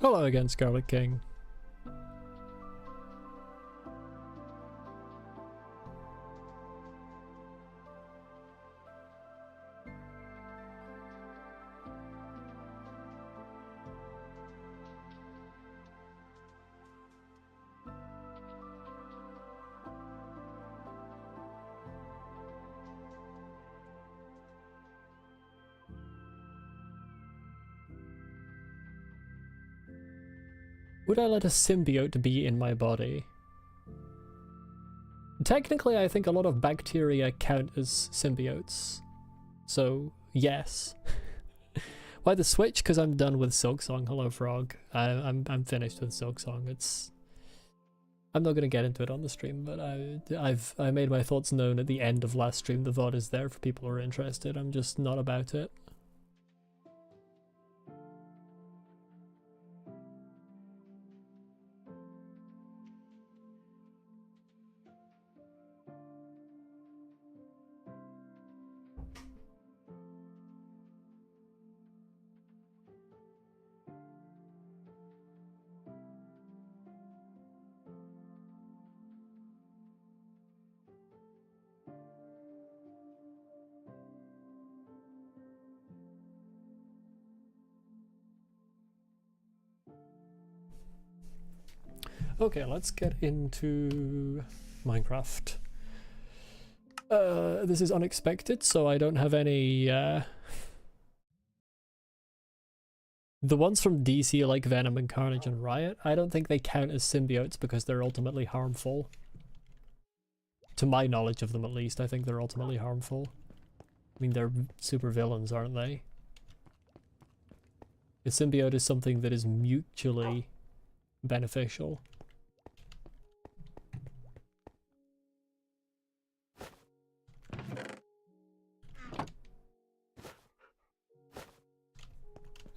Hello again, Scarlet King. Would I let a symbiote be in my body? Technically, I think a lot of bacteria count as symbiotes. So, yes. Why the switch? Because I'm done with Silksong. Hello, Frog. I'm finished with Silksong. I'm not going to get into it on the stream, but I made my thoughts known at the end of last stream. The VOD is there for people who are interested. I'm just not about it. Okay, let's get into Minecraft. This is unexpected, so I don't have any, the ones from DC like Venom and Carnage and Riot, I don't think they count as symbiotes because they're ultimately harmful. To my knowledge of them at least, I think they're ultimately harmful. I mean, they're super villains, aren't they? A symbiote is something that is mutually beneficial.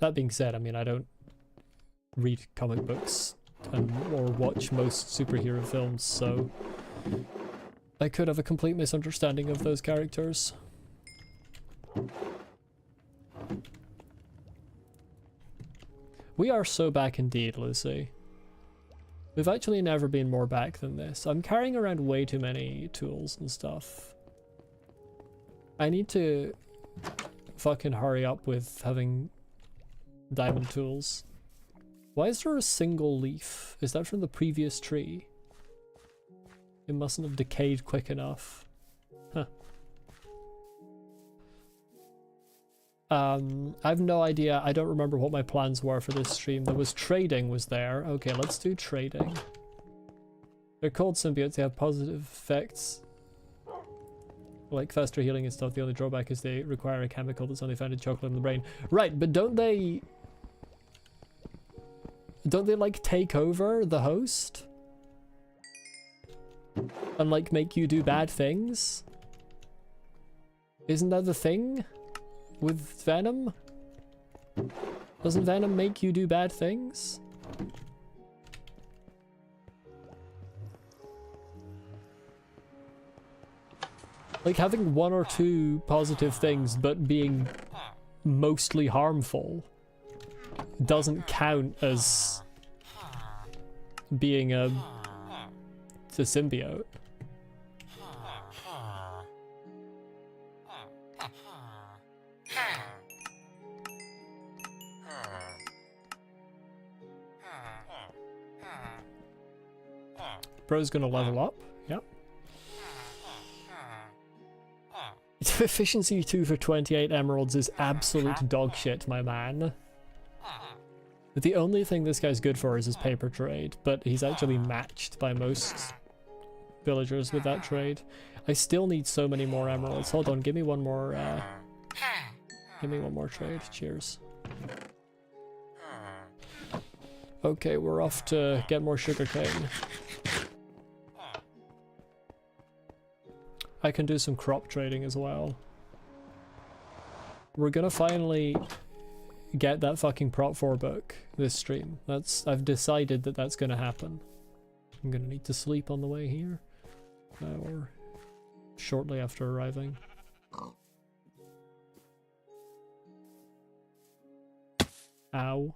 That being said, I mean, I don't read comic books or watch most superhero films, so I could have a complete misunderstanding of those characters. We are so back indeed, Lucy. We've actually never been more back than this. I'm carrying around way too many tools and stuff. I need to fucking hurry up with having diamond tools. Why is there a single leaf? Is that from the previous tree? It mustn't have decayed quick enough. Huh. I've no idea. I don't remember what my plans were for this stream. There was trading was there. Okay, let's do trading. They're called symbiotes. They have positive effects like faster healing and stuff. The only drawback is they require a chemical that's only found in chocolate in the brain. Right, but don't they like take over the host? And like make you do bad things? Isn't that the thing with Venom? Doesn't Venom make you do bad things? Like having one or two positive things but being mostly harmful doesn't count as being a symbiote. Bro's gonna level up. Yep. Efficiency 2 for 28 emeralds is absolute dog shit, my man. The only thing this guy's good for is his paper trade, but he's actually matched by most villagers with that trade. I still need so many more emeralds. Hold on, give me one more trade. Cheers. Okay, we're off to get more sugarcane. I can do some crop trading as well. We're gonna finally get that fucking Prop 4 book this stream. I've decided that that's gonna happen. I'm gonna need to sleep on the way here. Or shortly after arriving. Ow.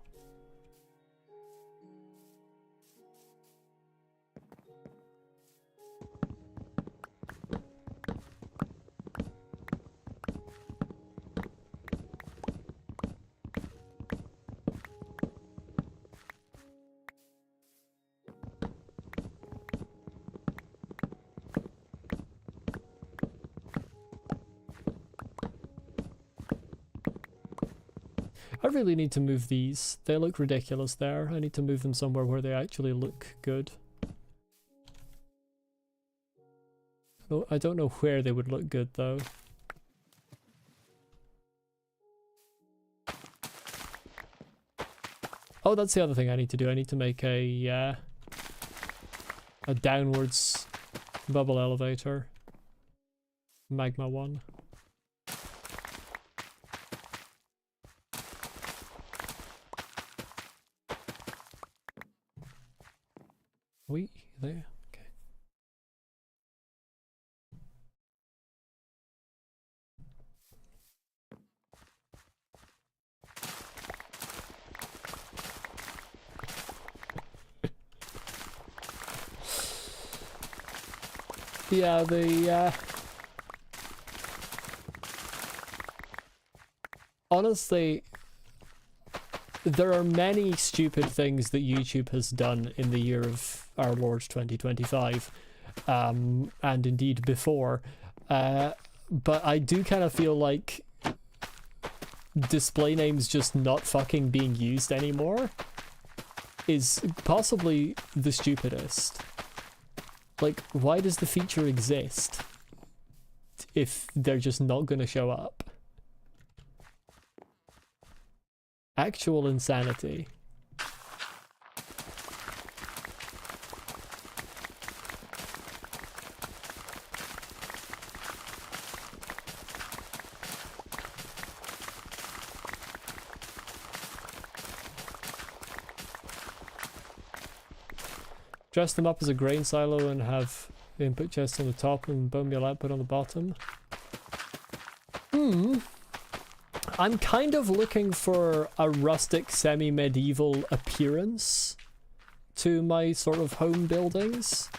I really need to move these. They look ridiculous there. I need to move them somewhere where they actually look good. Oh, I don't know where they would look good though. Oh, that's the other thing I need to do. I need to make a downwards bubble elevator. Magma one. We there? Okay. Yeah, honestly, there are many stupid things that YouTube has done in the year of our Lord 2025, and indeed before, but I do kind of feel like display names just not fucking being used anymore is possibly the stupidest. Like, why does the feature exist if they're just not gonna show up? Actual insanity. Dress them up as a grain silo and have the input chest on the top and bone meal output on the bottom. I'm kind of looking for a rustic semi-medieval appearance to my sort of home buildings.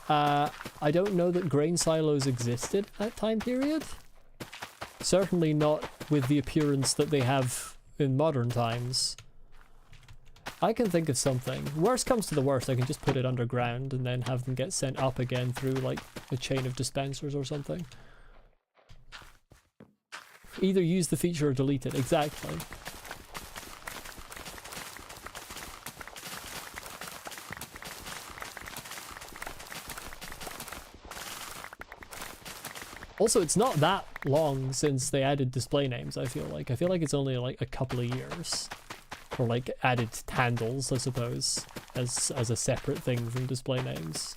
I don't know that grain silos existed at that time period. Certainly not with the appearance that they have in modern times. I can think of something. Worst comes to the worst, I can just put it underground and then have them get sent up again through like a chain of dispensers or something. Either use the feature or delete it, exactly. Also, it's not that long since they added display names, I feel like. I feel like it's only like a couple of years. Or like added handles, I suppose, as a separate thing from display names.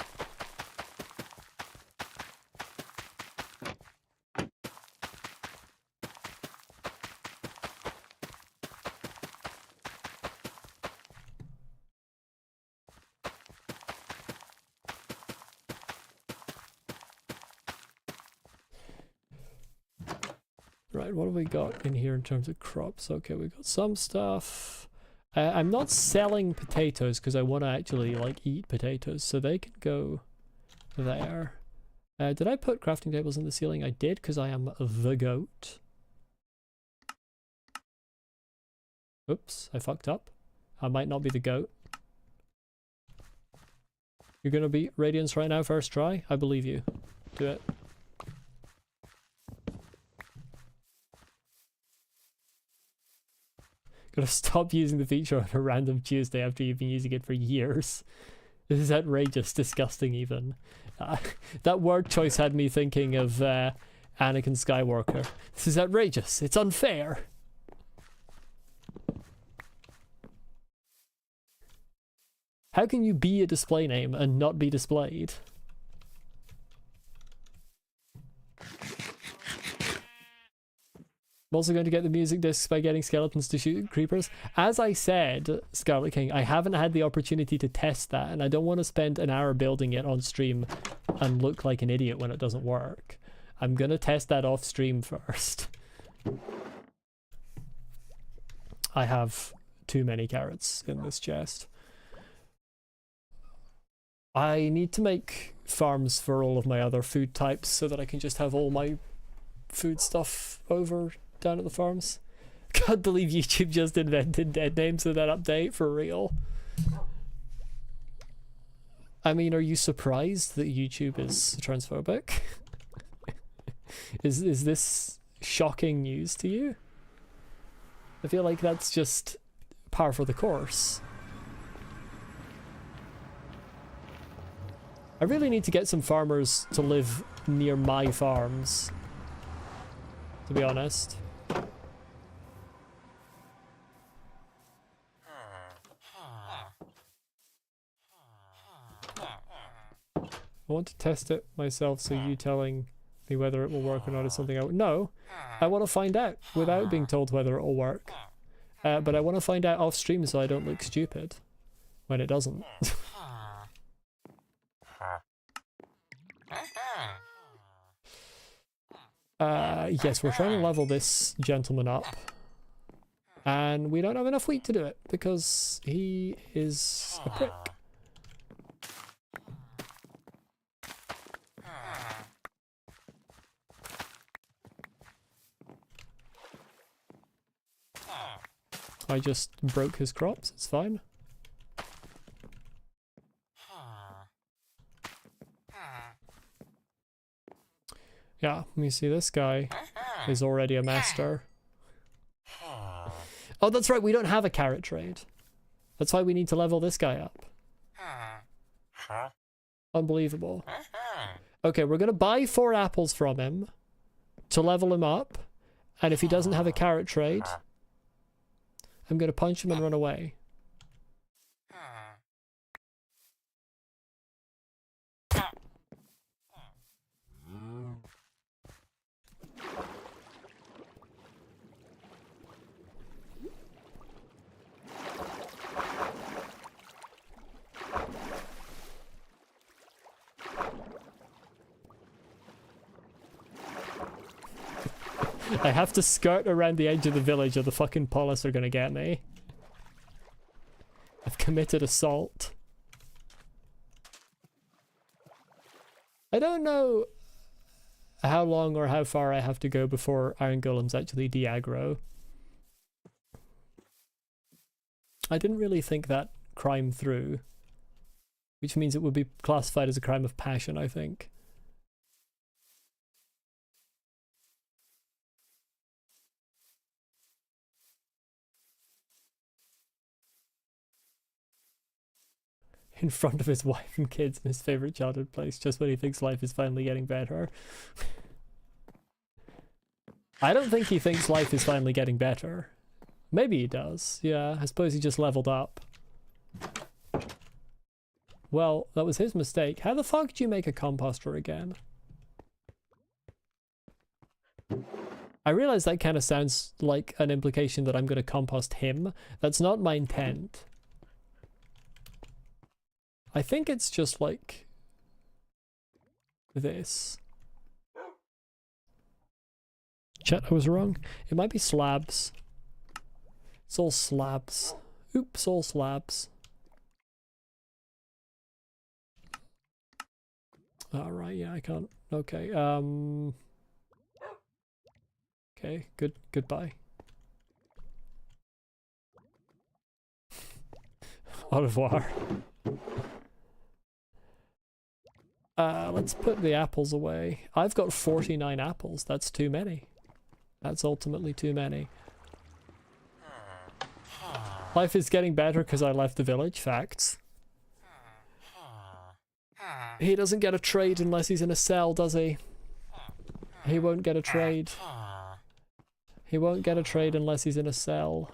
Right, what have we got in here in terms of crops? Okay, we got some stuff. I'm not selling potatoes because I want to actually like eat potatoes, so they can go there. Did I put crafting tables in the ceiling? I did, because I am the goat. Oops, I fucked up. I might not be the goat. You're gonna beat Radiance right now, first try? I believe you. Do it. Gotta stop using the feature on a random Tuesday after you've been using it for years. This is outrageous, disgusting even. That word choice had me thinking of Anakin Skywalker. This is outrageous, it's unfair. How can you be a display name and not be displayed? I'm also going to get the music discs by getting skeletons to shoot creepers. As I said, Scarlet King, I haven't had the opportunity to test that, and I don't want to spend an hour building it on stream and look like an idiot when it doesn't work. I'm going to test that off stream first. I have too many carrots in this chest. I need to make farms for all of my other food types so that I can just have all my food stuff over down at the farms. Can't believe YouTube just invented dead names in that update, for real. I mean, are you surprised that YouTube is transphobic? Is this shocking news to you? I feel like that's just par for the course. I really need to get some farmers to live near my farms, to be honest. I want to test it myself, so you telling me whether it will work or not is something I would know. I want to find out without being told whether it will work. But I want to find out off stream so I don't look stupid when it doesn't. Yes, we're trying to level this gentleman up. And we don't have enough wheat to do it because he is a prick. I just broke his crops, it's fine. Yeah, let me see, this guy is already a master. Oh, that's right, we don't have a carrot trade. That's why we need to level this guy up. Unbelievable. Okay, we're gonna buy 4 apples from him to level him up, and if he doesn't have a carrot trade, I'm gonna punch him and run away. I have to skirt around the edge of the village or the fucking police are gonna get me. I've committed assault. I don't know how long or how far I have to go before Iron Golems actually de-aggro. I didn't really think that crime through, which means it would be classified as a crime of passion, I think. In front of his wife and kids in his favorite childhood place, just when he thinks life is finally getting better. I don't think he thinks life is finally getting better. Maybe he does. Yeah, I suppose he just leveled up. Well, that was his mistake. How the fuck do you make a composter again? I realize that kind of sounds like an implication that I'm going to compost him. That's not my intent. I think it's just like this. Chat, I was wrong. It might be slabs. It's all slabs. Oops, all slabs. Alright, yeah, I can't. Okay, okay, goodbye. Au revoir. Let's put the apples away. I've got 49 apples. That's too many. That's ultimately too many. Life is getting better because I left the village. Facts. He doesn't get a trade unless he's in a cell, does he? He won't get a trade. He won't get a trade unless he's in a cell.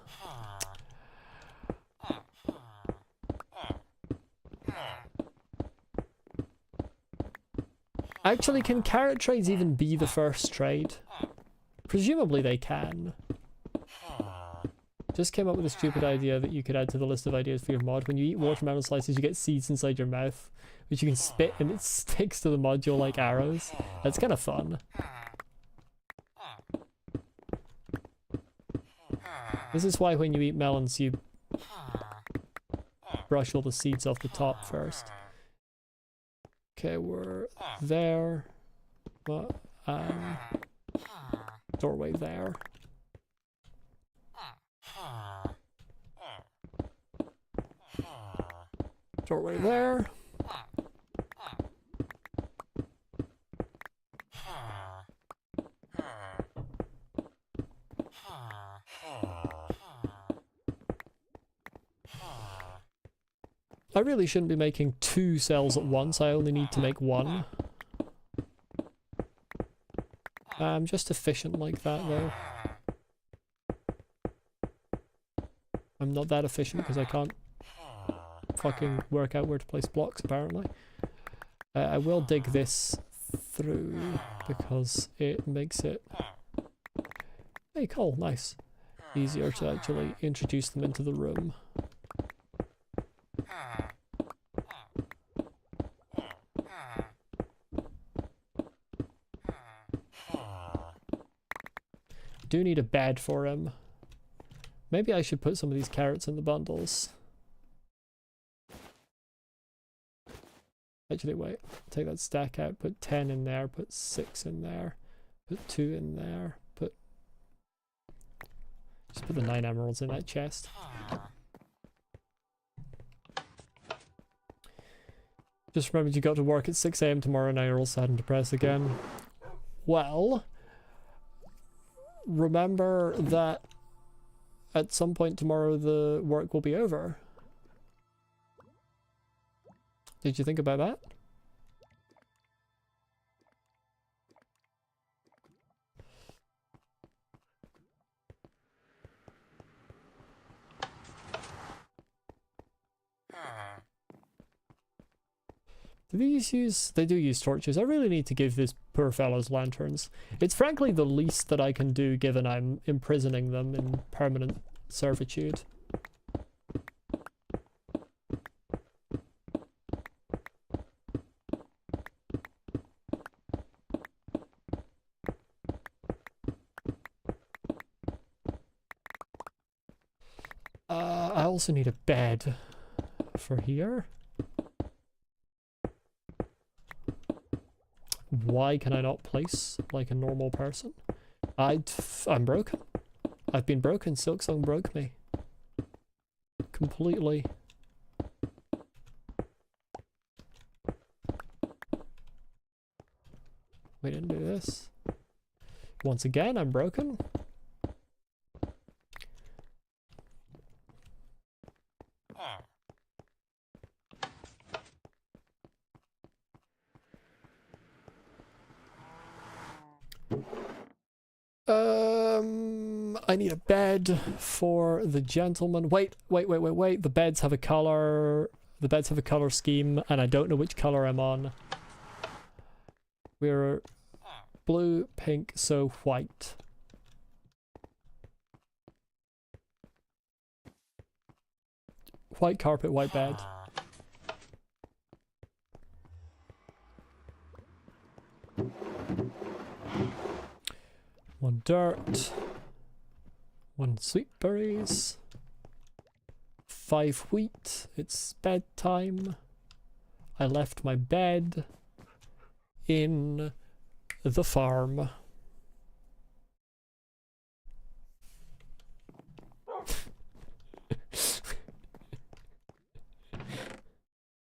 Actually, can carrot trades even be the first trade? Presumably they can. Just came up with a stupid idea that you could add to the list of ideas for your mod. When you eat watermelon slices, you get seeds inside your mouth, which you can spit and it sticks to the module like arrows. That's kind of fun. This is why when you eat melons, you brush all the seeds off the top first. Okay, we're there. What? Doorway there. Doorway there. I really shouldn't be making 2 cells at once, I only need to make 1. I'm just efficient like that though. I'm not that efficient because I can't fucking work out where to place blocks apparently. I will dig this through because it makes it... Hey, cool, nice. Easier to actually introduce them into the room. Do need a bed for him. Maybe I should put some of these carrots in the bundles. Actually, wait. Take that stack out, put 10 in there, put 6 in there, put 2 in there, just put the 9 emeralds in that chest. Just remembered you got to work at 6 AM tomorrow and now you're all sad and depressed again. Well, remember that at some point tomorrow the work will be over. Did you think about that? Do these use... They do use torches. I really need to give these poor fellows lanterns. It's frankly the least that I can do given I'm imprisoning them in permanent servitude. I also need a bed for here. Why can I not place like a normal person? I'm broken. I've been broken. Silksong broke me. Completely. We didn't do this. Once again, I'm broken. I need a bed for the gentleman. Wait. The beds have a color. The beds have a color scheme, and I don't know which color I'm on. We're blue, pink, so white. White carpet, white bed. One dirt. 1 sweet berries. 5 wheat. It's bedtime. I left my bed in the farm.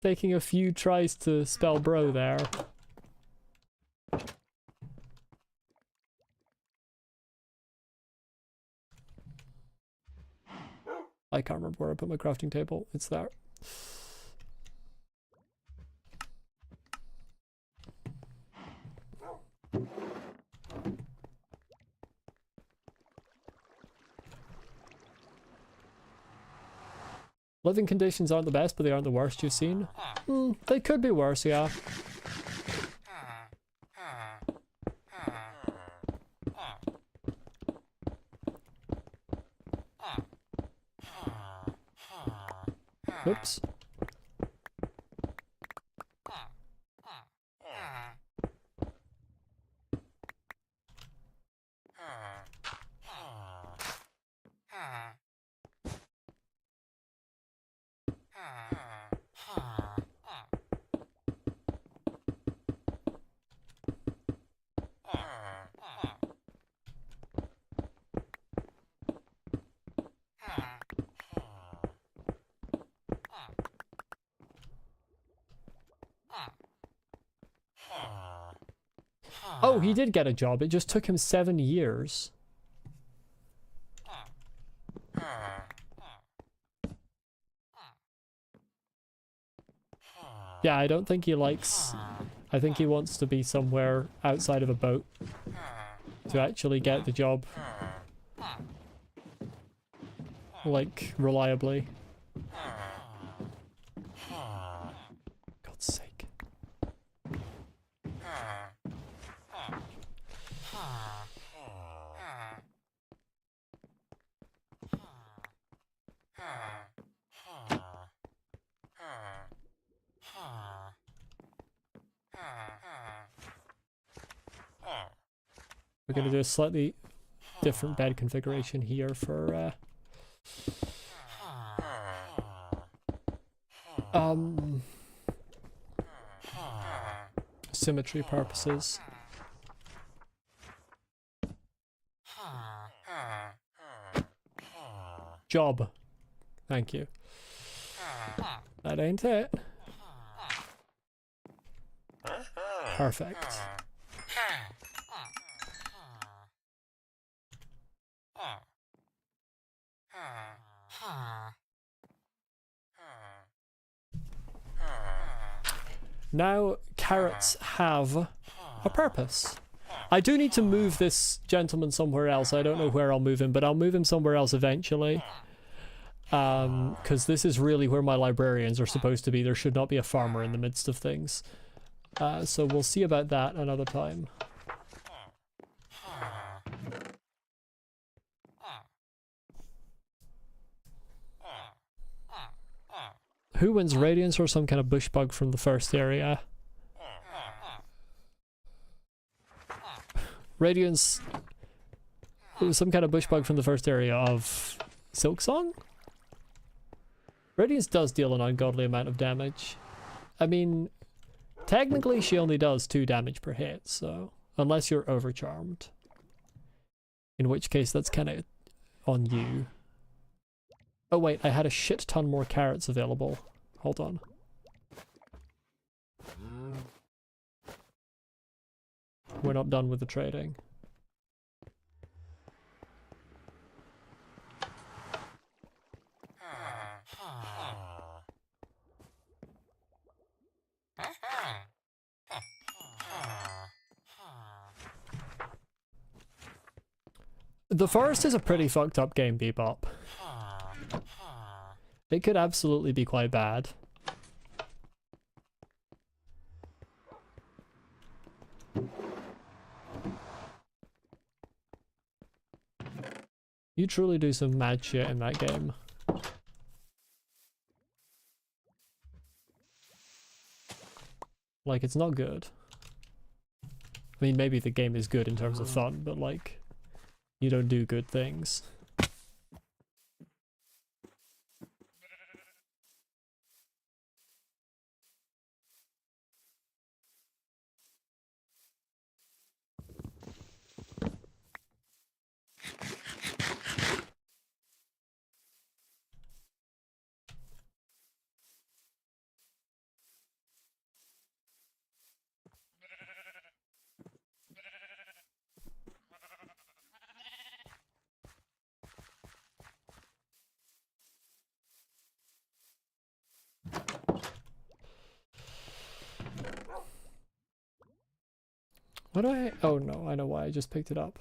Taking a few tries to spell bro there. I can't remember where I put my crafting table. It's there. Living conditions aren't the best, but they aren't the worst you've seen. They could be worse, yeah. Oops. Oh, he did get a job. It just took him 7 years. Yeah, I don't think he likes... I think he wants to be somewhere outside of a boat to actually get the job, like, reliably. God's sake. We're going to do a slightly different bed configuration here for symmetry purposes. Job. Thank you. That ain't it. Perfect. Now, carrots have a purpose. I do need to move this gentleman somewhere else. I don't know where I'll move him, but I'll move him somewhere else eventually. Because this is really where my librarians are supposed to be. There should not be a farmer in the midst of things. So we'll see about that another time. Who wins Radiance or some kind of bush bug from the first area? Radiance... It was some kind of bush bug from the first area of Silksong? Radiance does deal an ungodly amount of damage. I mean, technically she only does 2 damage per hit, so... Unless you're overcharmed. In which case that's kind of on you. Oh wait, I had a shit ton more carrots available. Hold on. We're not done with the trading. The forest is a pretty fucked up game, Bebop. It could absolutely be quite bad. You truly do some mad shit in that game. Like, it's not good. I mean, maybe the game is good in terms of fun, but like, you don't do good things. What do I... Oh no, I know why, I just picked it up.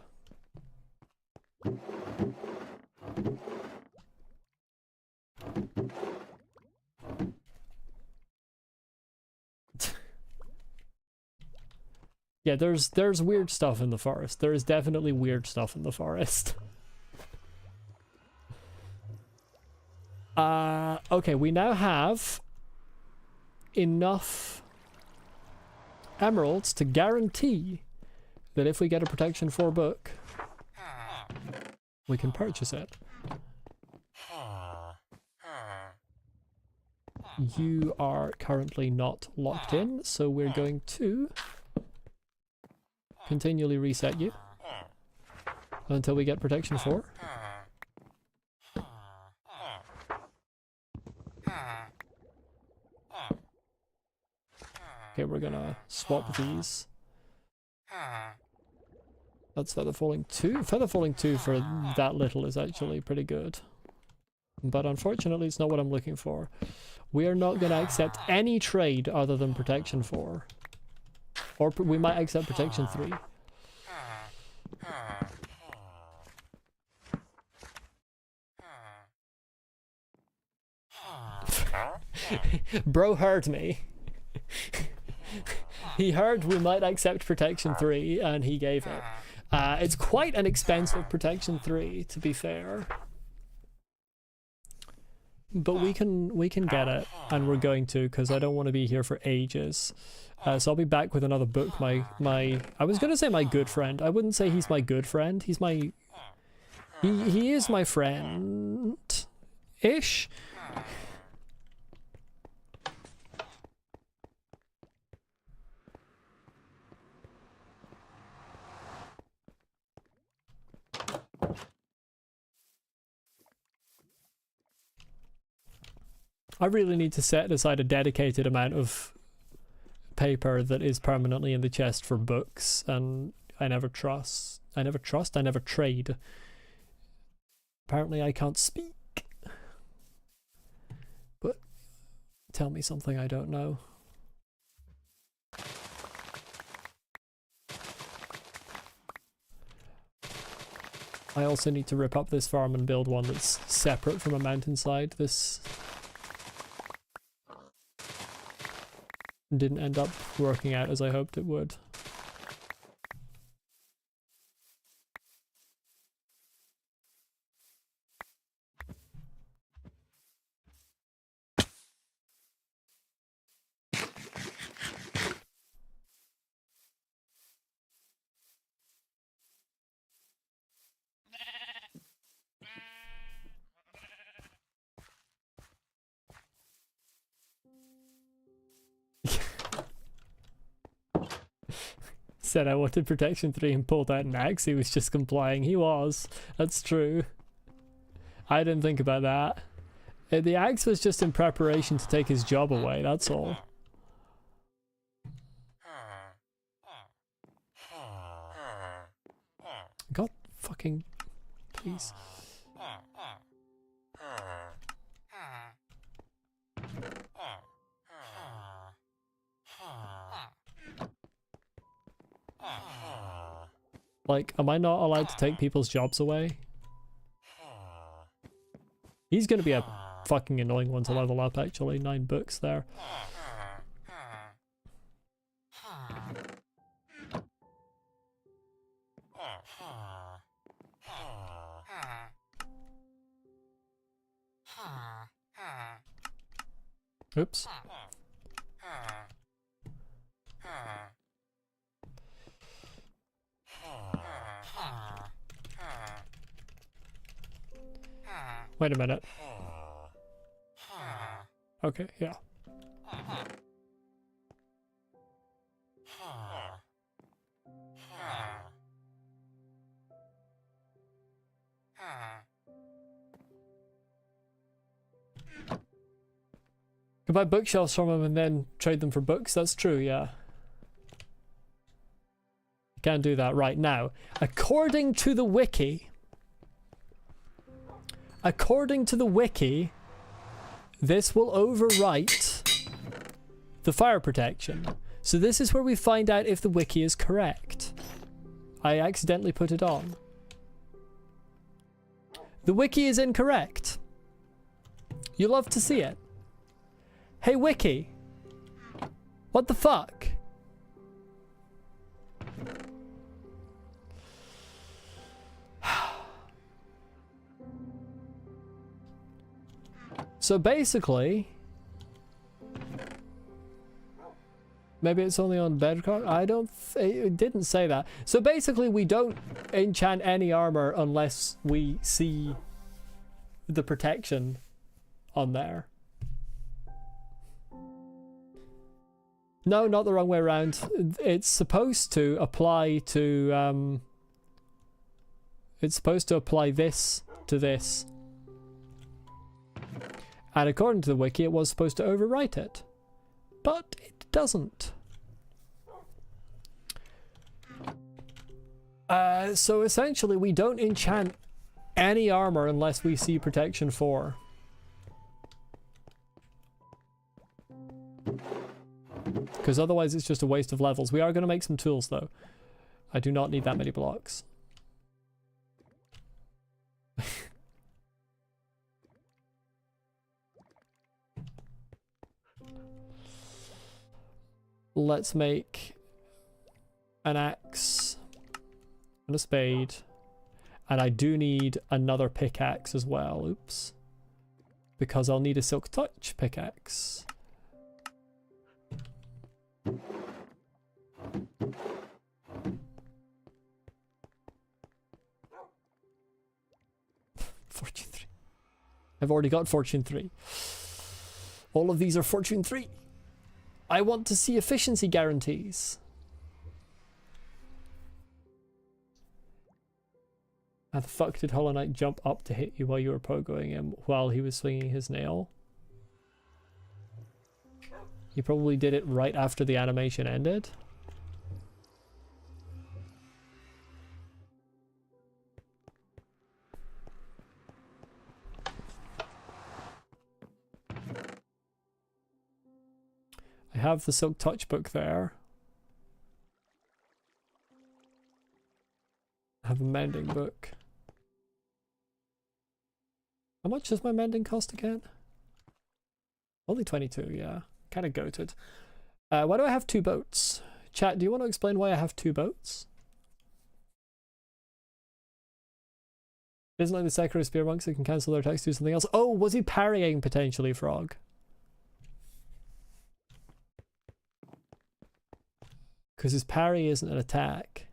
Yeah, there's weird stuff in the forest. There is definitely weird stuff in the forest. Okay, we now have enough emeralds to guarantee that if we get a protection 4 book, we can purchase it. You are currently not locked in, so we're going to continually reset you until we get protection 4. Okay, we're gonna swap these. That's feather falling 2. Feather falling 2 for that little is actually pretty good. But unfortunately, it's not what I'm looking for. We are not going to accept any trade other than protection 4. Or we might accept protection 3. Bro heard me. He heard we might accept protection 3 and he gave it. It's quite an expensive protection 3, to be fair. But we can get it, and we're going to, because I don't want to be here for ages. So I'll be back with another book. I was gonna say my good friend. I wouldn't say he's my good friend. He's my he is my friend ish. I really need to set aside a dedicated amount of paper that is permanently in the chest for books, and I never trade. Apparently I can't speak. But tell me something I don't know. I also need to rip up this farm and build one that's separate from a mountainside. This didn't end up working out as I hoped it would. Said I wanted protection 3 and pulled out an axe. He was just complying. He was. That's true. I didn't think about that. The axe was just in preparation to take his job away, that's all. God fucking please. Like, am I not allowed to take people's jobs away? He's gonna be a fucking annoying one to level up, actually. 9 books there. Oops. Wait a minute. Okay, yeah. Could buy bookshelves from him and then trade them for books? That's true, yeah. Can't do that right now. According to the wiki, this will overwrite the fire protection. So this is where we find out if the wiki is correct. I accidentally put it on. The wiki is incorrect. You love to see it. Hey wiki, what the fuck? So basically, maybe it's only on bedrock. It didn't say that. So basically we don't enchant any armor unless we see the protection on there. No, not the wrong way around. It's supposed to apply to it's supposed to apply this to this. And according to the wiki, it was supposed to overwrite it. But it doesn't. So essentially, we don't enchant any armor unless we see protection 4. Because otherwise it's just a waste of levels. We are going to make some tools though. I do not need that many blocks. Let's make an axe and a spade. And I do need another pickaxe as well. Oops. Because I'll need a silk touch pickaxe. Fortune 3. I've already got Fortune 3. All of these are Fortune 3. I want to see efficiency guarantees. How the fuck did Hollow Knight jump up to hit you while you were pogoing him while he was swinging his nail? He probably did it right after the animation ended. I have the Silk Touch book there. I have a mending book. How much does my mending cost again? Only 22, yeah. Kind of goated. Why do I have 2 boats? Chat, do you want to explain why I have 2 boats? Isn't like the Sekiro Spear Monks that can cancel their attacks to do something else? Oh, was he parrying potentially, Frog? Because his parry isn't an attack.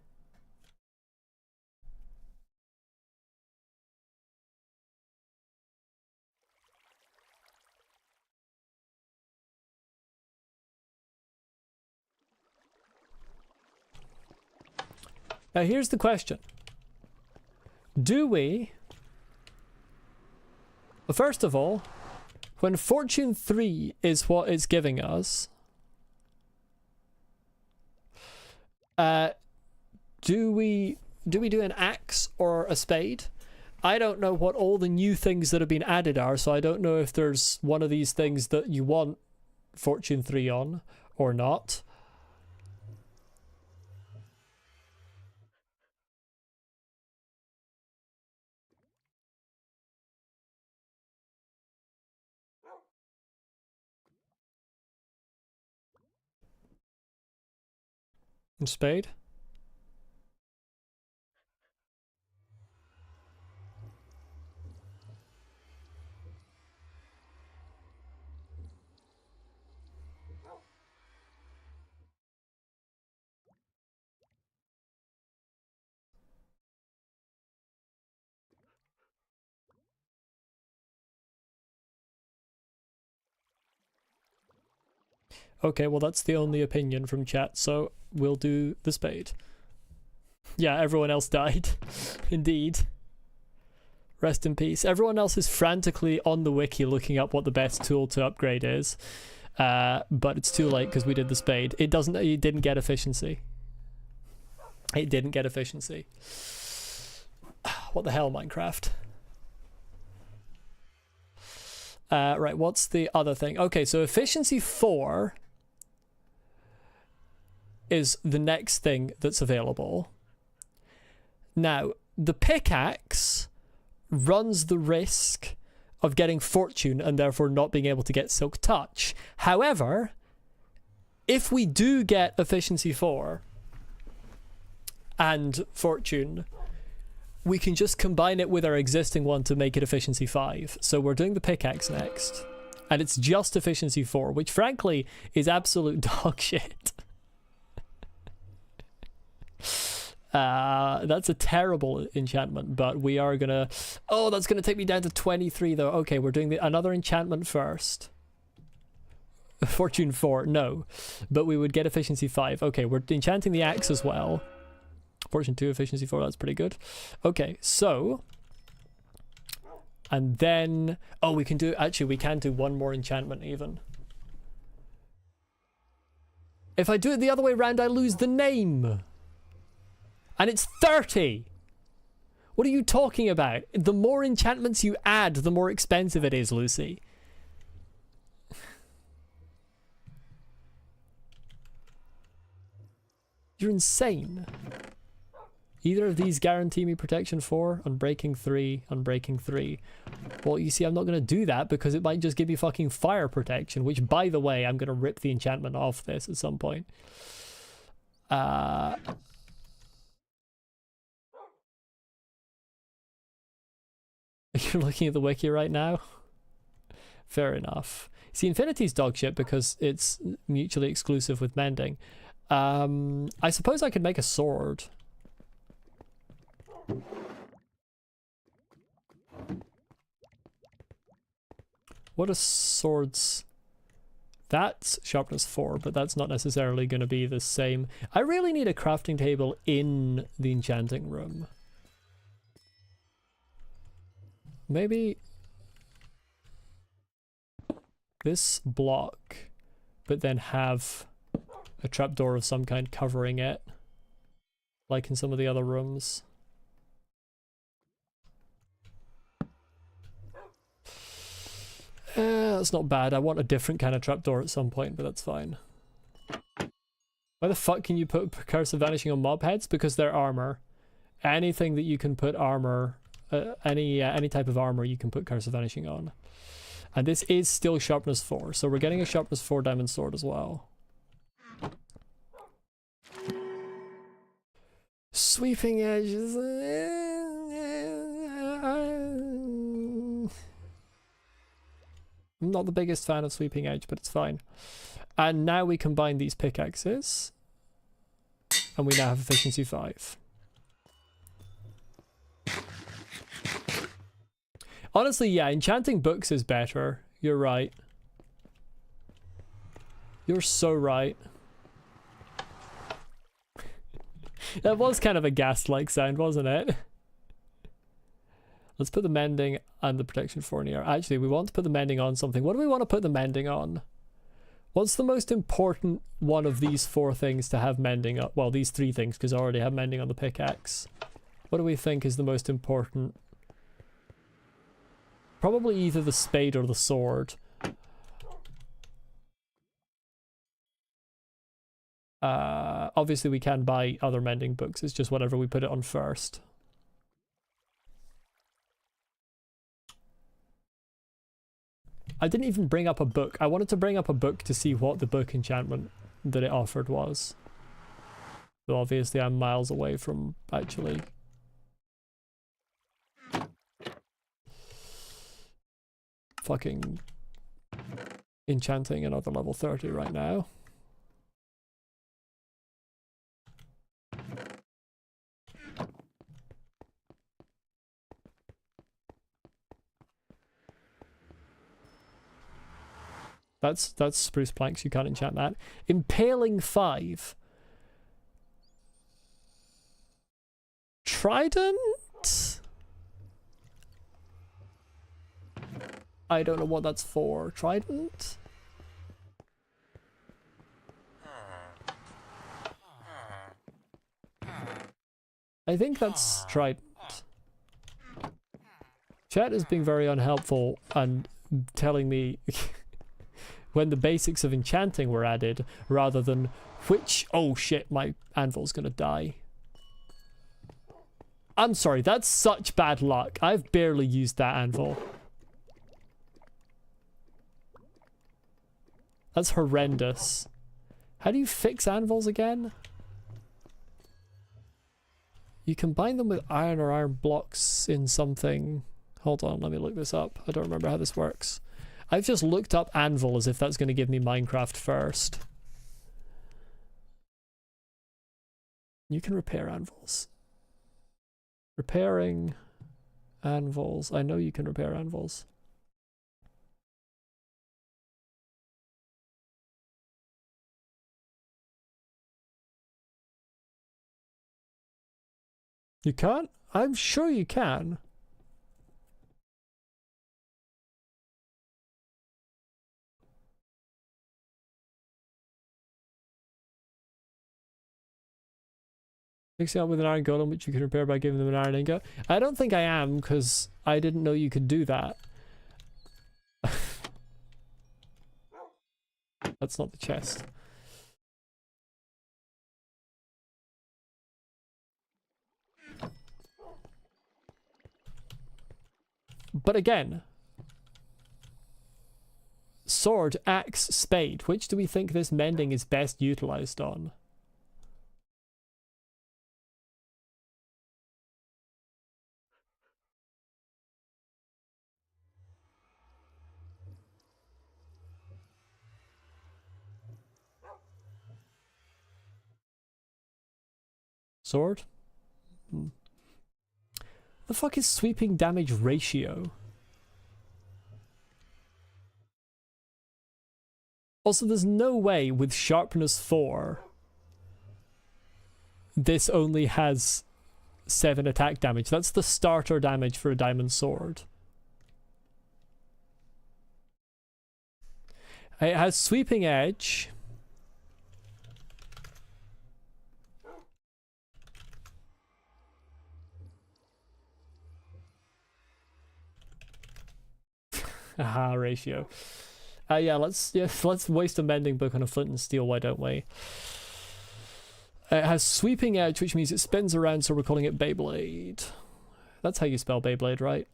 Now here's the question. Do we... Well, first of all, when Fortune 3 is what it's giving us, do we do an axe or a spade? I don't know what all the new things that have been added are, so I don't know if there's one of these things that you want Fortune 3 on or not. And spade? Okay, well that's the only opinion from chat, so we'll do the spade. Yeah, everyone else died. Indeed. Rest in peace. Everyone else is frantically on the wiki looking up what the best tool to upgrade is. But it's too late because we did the spade. It didn't get efficiency. It didn't get efficiency. What the hell, Minecraft? Right, what's the other thing? Okay, so efficiency 4 is the next thing that's available. Now, the pickaxe runs the risk of getting fortune and therefore not being able to get silk touch. However, if we do get efficiency 4 and fortune, we can just combine it with our existing one to make it efficiency 5. So we're doing the pickaxe next, and it's just efficiency 4, which frankly is absolute dog shit. That's a terrible enchantment, but we are gonna... Oh, that's gonna take me down to 23 though. Okay, we're doing another enchantment first. Fortune 4, no. But we would get efficiency 5. Okay, we're enchanting the axe as well. Fortune 2, efficiency 4, that's pretty good. Okay, so... And then... Oh, we can do... Actually, we can do one more enchantment even. If I do it the other way around, I lose the name. And it's 30! What are you talking about? The more enchantments you add, the more expensive it is, Lucy. You're insane. Either of these guarantee me protection 4, unbreaking 3, unbreaking 3. Well, you see, I'm not going to do that because it might just give me fucking fire protection, which, by the way, I'm going to rip the enchantment off this at some point. You're looking at the wiki right now? Fair enough. See, Infinity's dog shit because it's mutually exclusive with mending. I suppose I could make a sword. What are swords? That's sharpness 4, but that's not necessarily going to be the same. I really need a crafting table in the enchanting room. Maybe this block, but then have a trapdoor of some kind covering it, like in some of the other rooms. That's not bad. I want a different kind of trapdoor at some point, but that's fine. Why the fuck can you put Curse of Vanishing on mob heads? Because they're armor. Anything that you can put armor, any type of armor you can put Curse of Vanishing on. And this is still sharpness 4, so we're getting a sharpness 4 diamond sword as well. Sweeping edges. I'm not the biggest fan of sweeping edge, but it's fine. And now we combine these pickaxes, and we now have efficiency 5. Honestly, yeah, enchanting books is better. You're right. You're so right. That was kind of a ghast-like sound, wasn't it? Let's put the mending and the protection 4 in here. Actually, we want to put the mending on something. What do we want to put the mending on? What's the most important one of these 4 things to have mending up? Well, these 3 things, because I already have mending on the pickaxe. What do we think is the most important? Probably either the spade or the sword. Obviously, we can buy other mending books. It's just whatever we put it on first. I didn't even bring up a book. I wanted to bring up a book to see what the book enchantment that it offered was. So obviously I'm miles away from actually... fucking enchanting another level 30 right now. That's spruce planks, you can't enchant that. Impaling 5. Trident? I don't know what that's for. Trident? I think that's trident. Chat is being very unhelpful and telling me when the basics of enchanting were added rather than which... Oh shit, my anvil's gonna die. I'm sorry, that's such bad luck. I've barely used that anvil. That's horrendous. How do you fix anvils again? You combine them with iron or iron blocks in something. Hold on, let me look this up. I don't remember how this works. I've just looked up anvil as if that's going to give me Minecraft first. You can repair anvils. Repairing anvils. I know you can repair anvils. You can't? I'm sure you can. Mixing up with an iron golem, which you can repair by giving them an iron ingot. I don't think I am, because I didn't know you could do that. That's not the chest. But again, sword, axe, spade. Which do we think this mending is best utilized on? Sword? The fuck is sweeping damage ratio? Also, there's no way with sharpness 4 this only has 7 attack damage. That's the starter damage for a diamond sword. It has sweeping edge. Aha, ratio. Yeah, let's waste a mending book on a flint and steel, why don't we? It has sweeping edge, which means it spins around, so we're calling it Beyblade. That's how you spell Beyblade, right?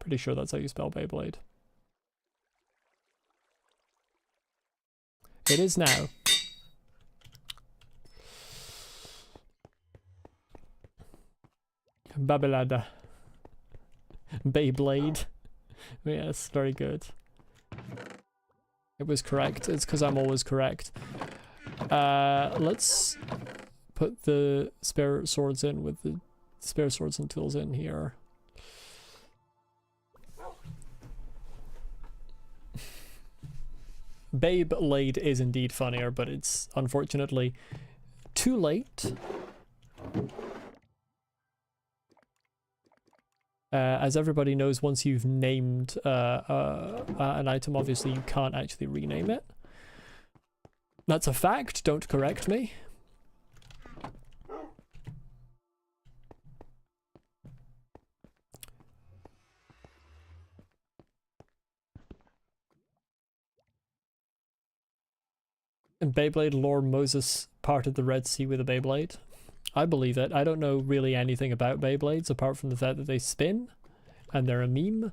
Pretty sure that's how you spell Beyblade. It is now. Babalada. Beyblade. Yes, very good. It was correct. It's because I'm always correct. Let's put the spare swords in with the spare swords and tools in here. Beyblade is indeed funnier, but it's unfortunately too late. As everybody knows, once you've named an item, obviously you can't actually rename it. That's a fact, don't correct me. In Beyblade lore, Moses parted the Red Sea with a Beyblade. I believe it. I don't know really anything about Beyblades apart from the fact that they spin and they're a meme.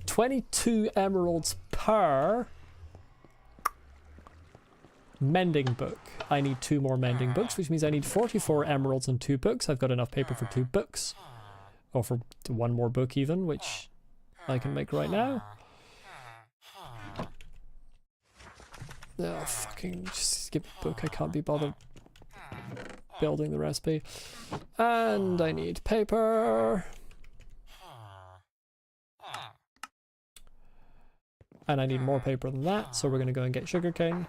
22 emeralds per mending book. I need 2 more mending books, which means I need 44 emeralds and 2 books. I've got enough paper for 2 books. Or for 1 more book even, which I can make right now. Oh, fucking just skip a book. I can't be bothered building the recipe. And I need paper. And I need more paper than that, so we're going to go and get sugarcane.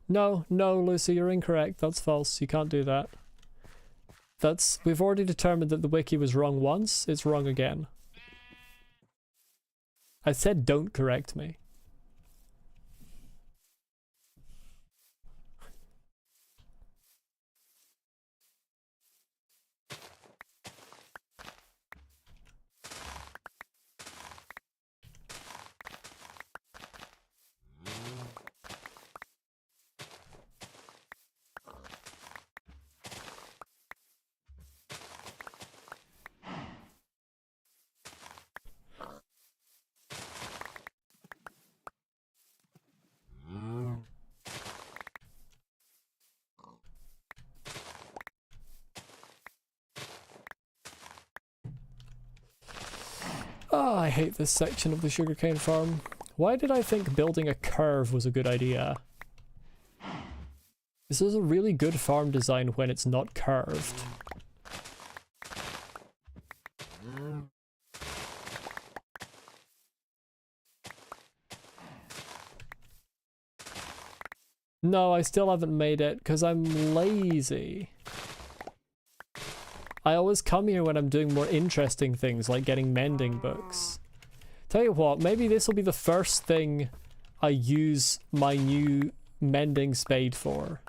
No, Lucy, you're incorrect. That's false. You can't do that. We've already determined that the wiki was wrong once. It's wrong again. I said don't correct me. Oh, I hate this section of the sugarcane farm. Why did I think building a curve was a good idea? This is a really good farm design when it's not curved. No, I still haven't made it because I'm lazy. I always come here when I'm doing more interesting things, like getting mending books. Tell you what, maybe this will be the first thing I use my new mending spade for.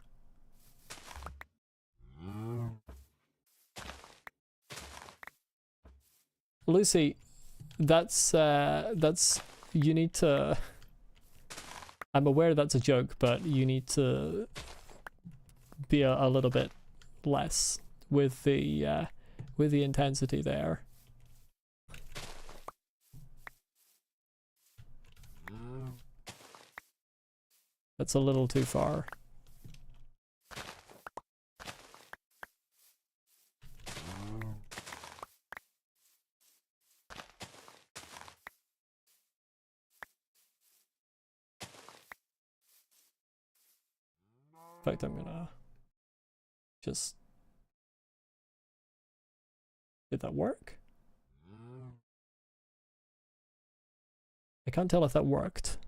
Lucy, that's you need to. I'm aware that's a joke, but you need to be a little bit less with the intensity there. That's a little too far. In fact, I'm gonna just... Did that work? I can't tell if that worked.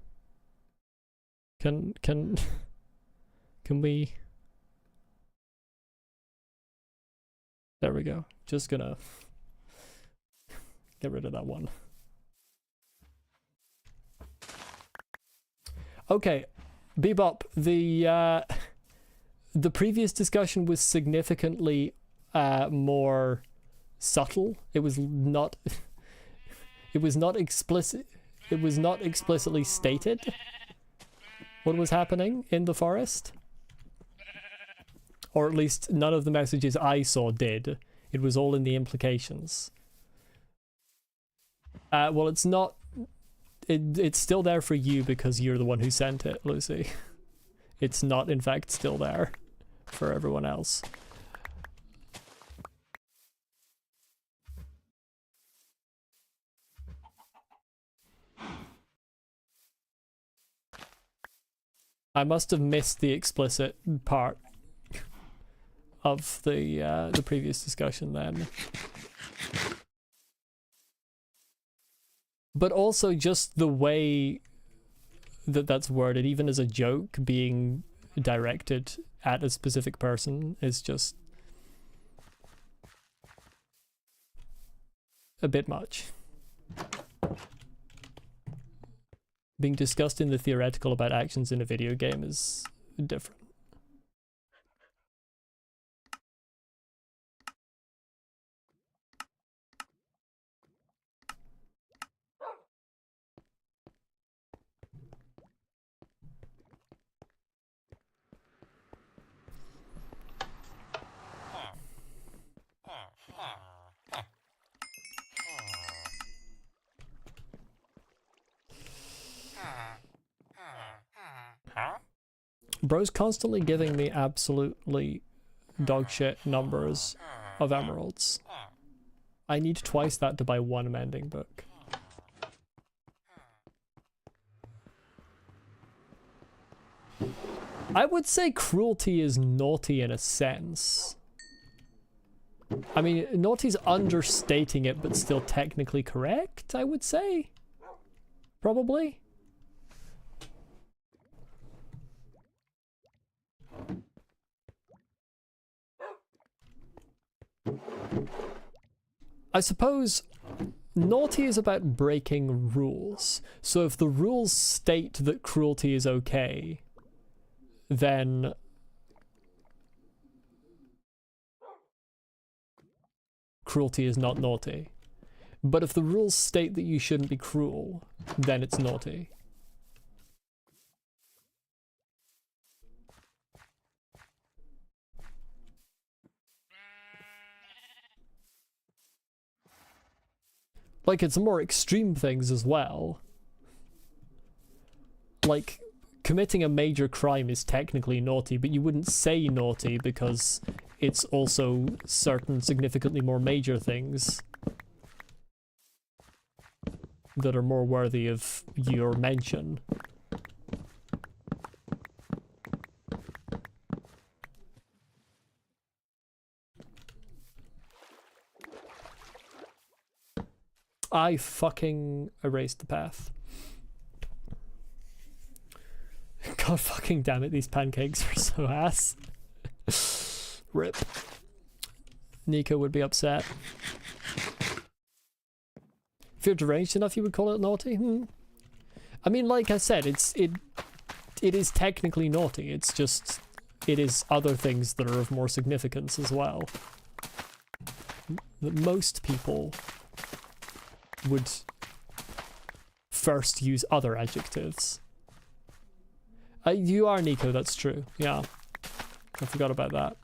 Can we... There we go. Just gonna get rid of that one. Okay, Bebop, the previous discussion was significantly more subtle. It was not explicit. It was not explicitly stated what was happening in the forest. Or at least none of the messages I saw did. It was all in the implications. Well, it's not... It's still there for you because you're the one who sent it, Lucy. It's not, in fact, still there for everyone else. I must have missed the explicit part of the previous discussion then. But also just the way that that's worded, even as a joke being directed at a specific person, is just a bit much. Being discussed in the theoretical about actions in a video game is different. Bro's constantly giving me absolutely dogshit numbers of emeralds. I need twice that to buy one mending book. I would say cruelty is naughty in a sense. I mean, naughty's understating it, but still technically correct, I would say. Probably. I suppose naughty is about breaking rules. So if the rules state that cruelty is okay, then cruelty is not naughty. But if the rules state that you shouldn't be cruel, then it's naughty. Like, it's more extreme things as well. Like, committing a major crime is technically naughty, but you wouldn't say naughty because it's also certain significantly more major things that are more worthy of your mention. I fucking erased the path. God fucking damn it, these pancakes are so ass. Rip. Nico would be upset. If you're deranged enough, you would call it naughty? I mean, like I said, it is technically naughty. It's just, it is other things that are of more significance as well. That most people would first use other adjectives. You are Nico, that's true. Yeah. I forgot about that.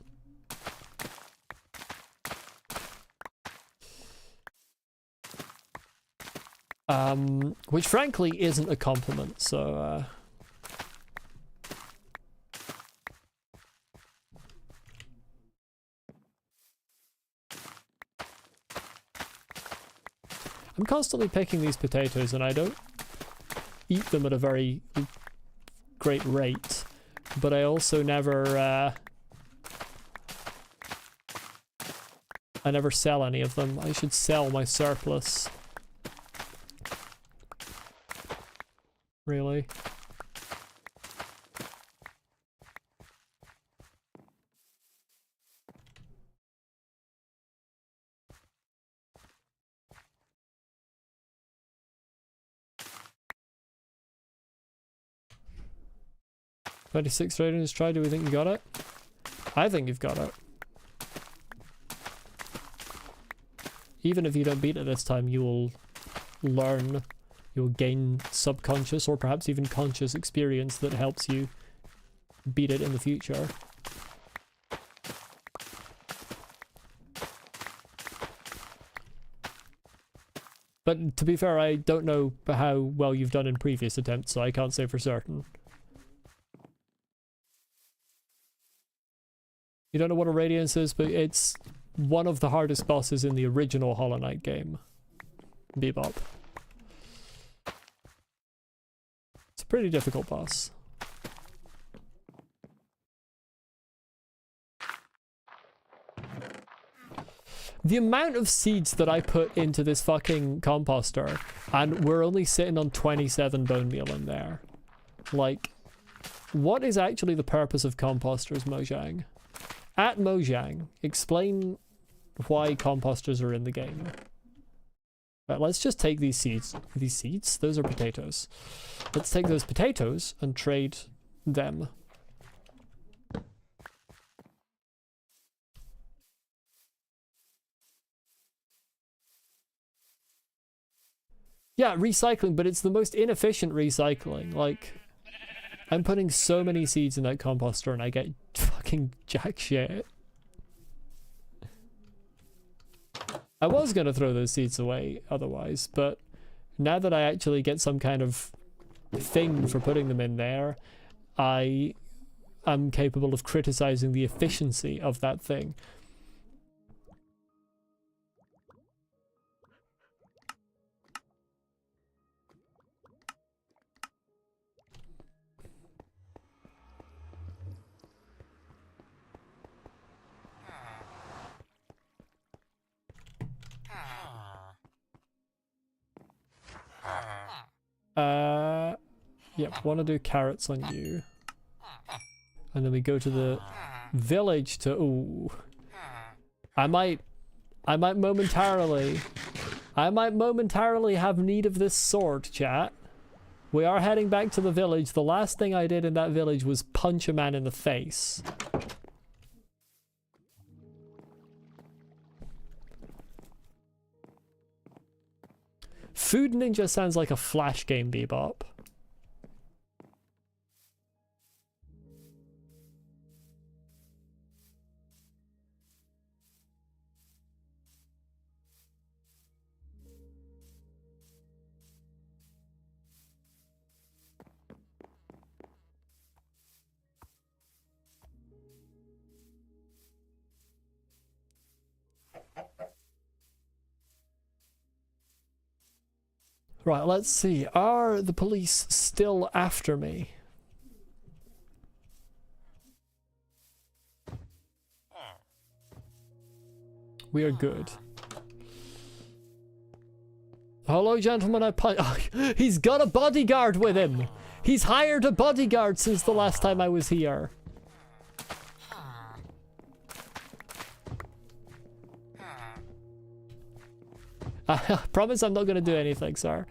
Which frankly isn't a compliment, so I'm constantly picking these potatoes and I don't eat them at a very great rate, but I also never I never sell any of them. I should sell my surplus. Really? "26 ratings try, do we think you got it?" I think you've got it. Even if you don't beat it this time, you will learn, you will gain subconscious or perhaps even conscious experience that helps you beat it in the future. But to be fair, I don't know how well you've done in previous attempts, so I can't say for certain. You don't know what a radiance is, but it's one of the hardest bosses in the original Hollow Knight game. Bebop. It's a pretty difficult boss. The amount of seeds that I put into this fucking composter, and we're only sitting on 27 bone meal in there. Like, what is actually the purpose of composters, Mojang? At Mojang, explain why composters are in the game. Right, let's just take these seeds. These seeds? Those are potatoes. Let's take those potatoes and trade them. Yeah, recycling, but it's the most inefficient recycling. Like, I'm putting so many seeds in that composter and I get fucking jack shit. I was gonna throw those seeds away otherwise, but now that I actually get some kind of thing for putting them in there, I am capable of criticizing the efficiency of that thing. Yep, want to do carrots on you. And then we go to the village to... Ooh. I might momentarily have need of this sword, chat. We are heading back to the village. The last thing I did in that village was punch a man in the face. Food Ninja sounds like a Flash game, Bebop. Right, let's see. Are the police still after me? We are good. Hello, gentlemen. Oh, he's got a bodyguard with him. He's hired a bodyguard since the last time I was here. I promise I'm not going to do anything, sir.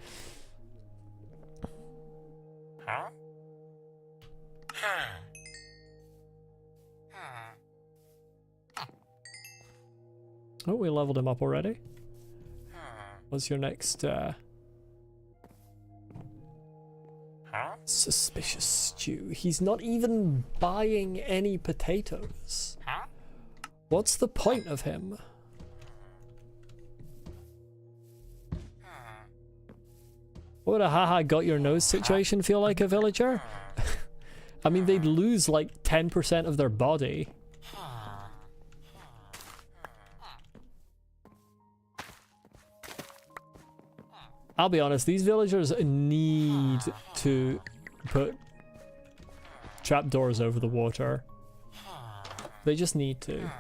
Oh, we leveled him up already. What's your next suspicious stew? He's not even buying any potatoes. What's the point of him? What would a haha got your nose situation feel like, a villager? I mean, they'd lose like 10% of their body. I'll be honest, these villagers need to put trapdoors over the water. They just need to.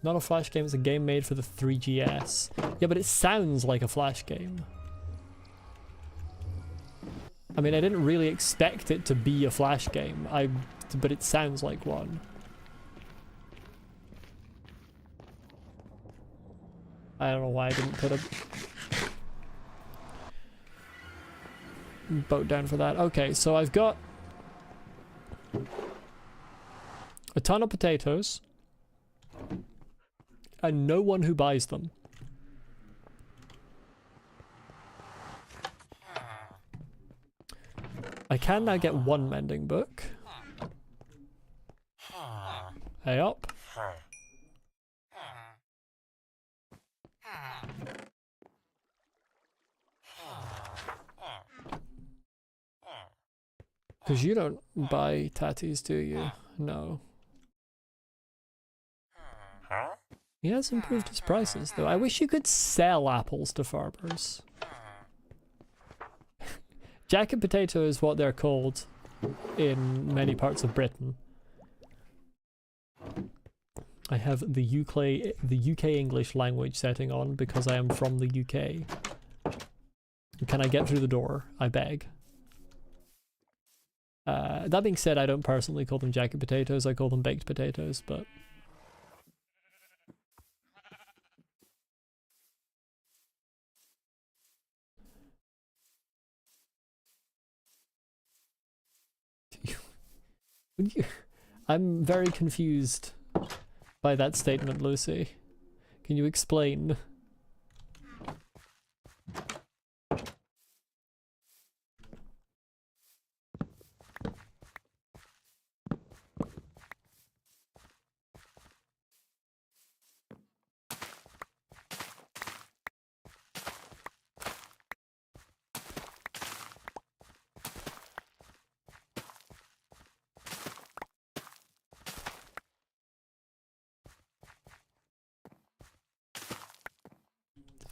Not a Flash game, it's a game made for the 3GS. Yeah, but it sounds like a Flash game. I mean, I didn't really expect it to be a Flash game, but it sounds like one. I don't know why I didn't put a boat down for that. Okay, so I've got a ton of potatoes and no one who buys them. I can now get one mending book. Hey up. Because you don't buy tatties, do you? No. He has improved his prices, though. I wish you could sell apples to farmers. Jacket potato is what they're called in many parts of Britain. I have the UK English language setting on because I am from the UK. Can I get through the door? I beg. That being said, I don't personally call them jacket potatoes, I call them baked potatoes, but... I'm very confused by that statement, Lucy. Can you explain?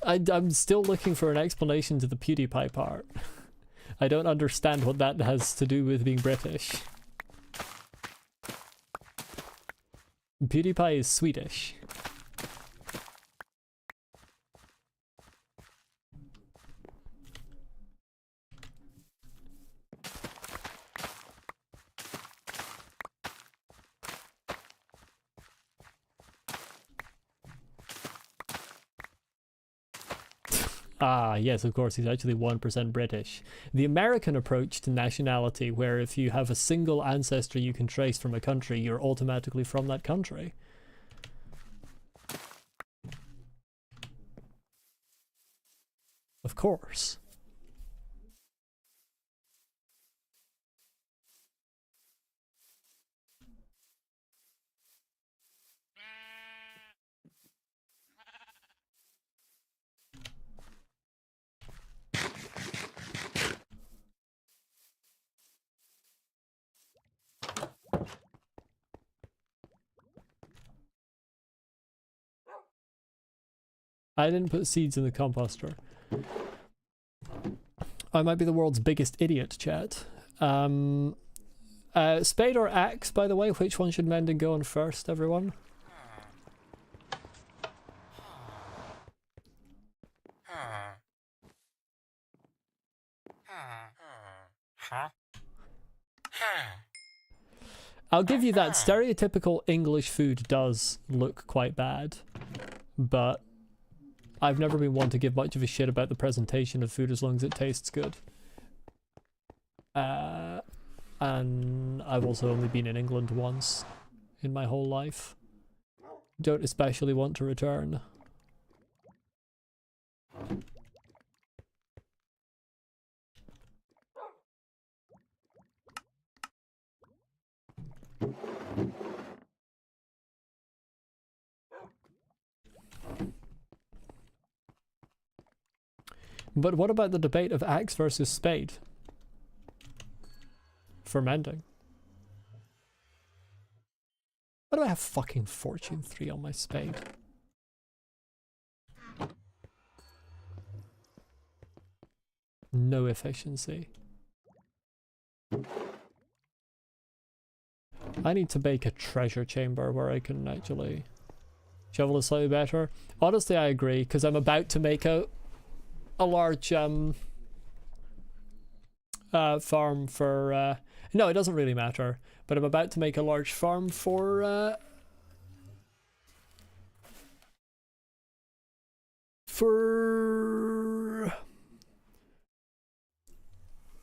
I'm still looking for an explanation to the PewDiePie part. I don't understand what that has to do with being British. PewDiePie is Swedish. Ah, yes, of course, he's actually 1% British. The American approach to nationality, where if you have a single ancestor you can trace from a country, you're automatically from that country. Of course. I didn't put seeds in the composter. I might be the world's biggest idiot, chat. Spade or axe, by the way? Which one should mending go on first, everyone? I'll give you that. Stereotypical English food does look quite bad, but I've never been one to give much of a shit about the presentation of food as long as it tastes good. And I've also only been in England once in my whole life. Don't especially want to return. But what about the debate of axe versus spade? For mending. Why do I have fucking Fortune 3 on my spade? No efficiency. I need to make a treasure chamber where I can actually... Shovel is slightly better. Honestly, I agree, because I'm about to make a large farm for... no, it doesn't really matter, but I'm about to make a large farm for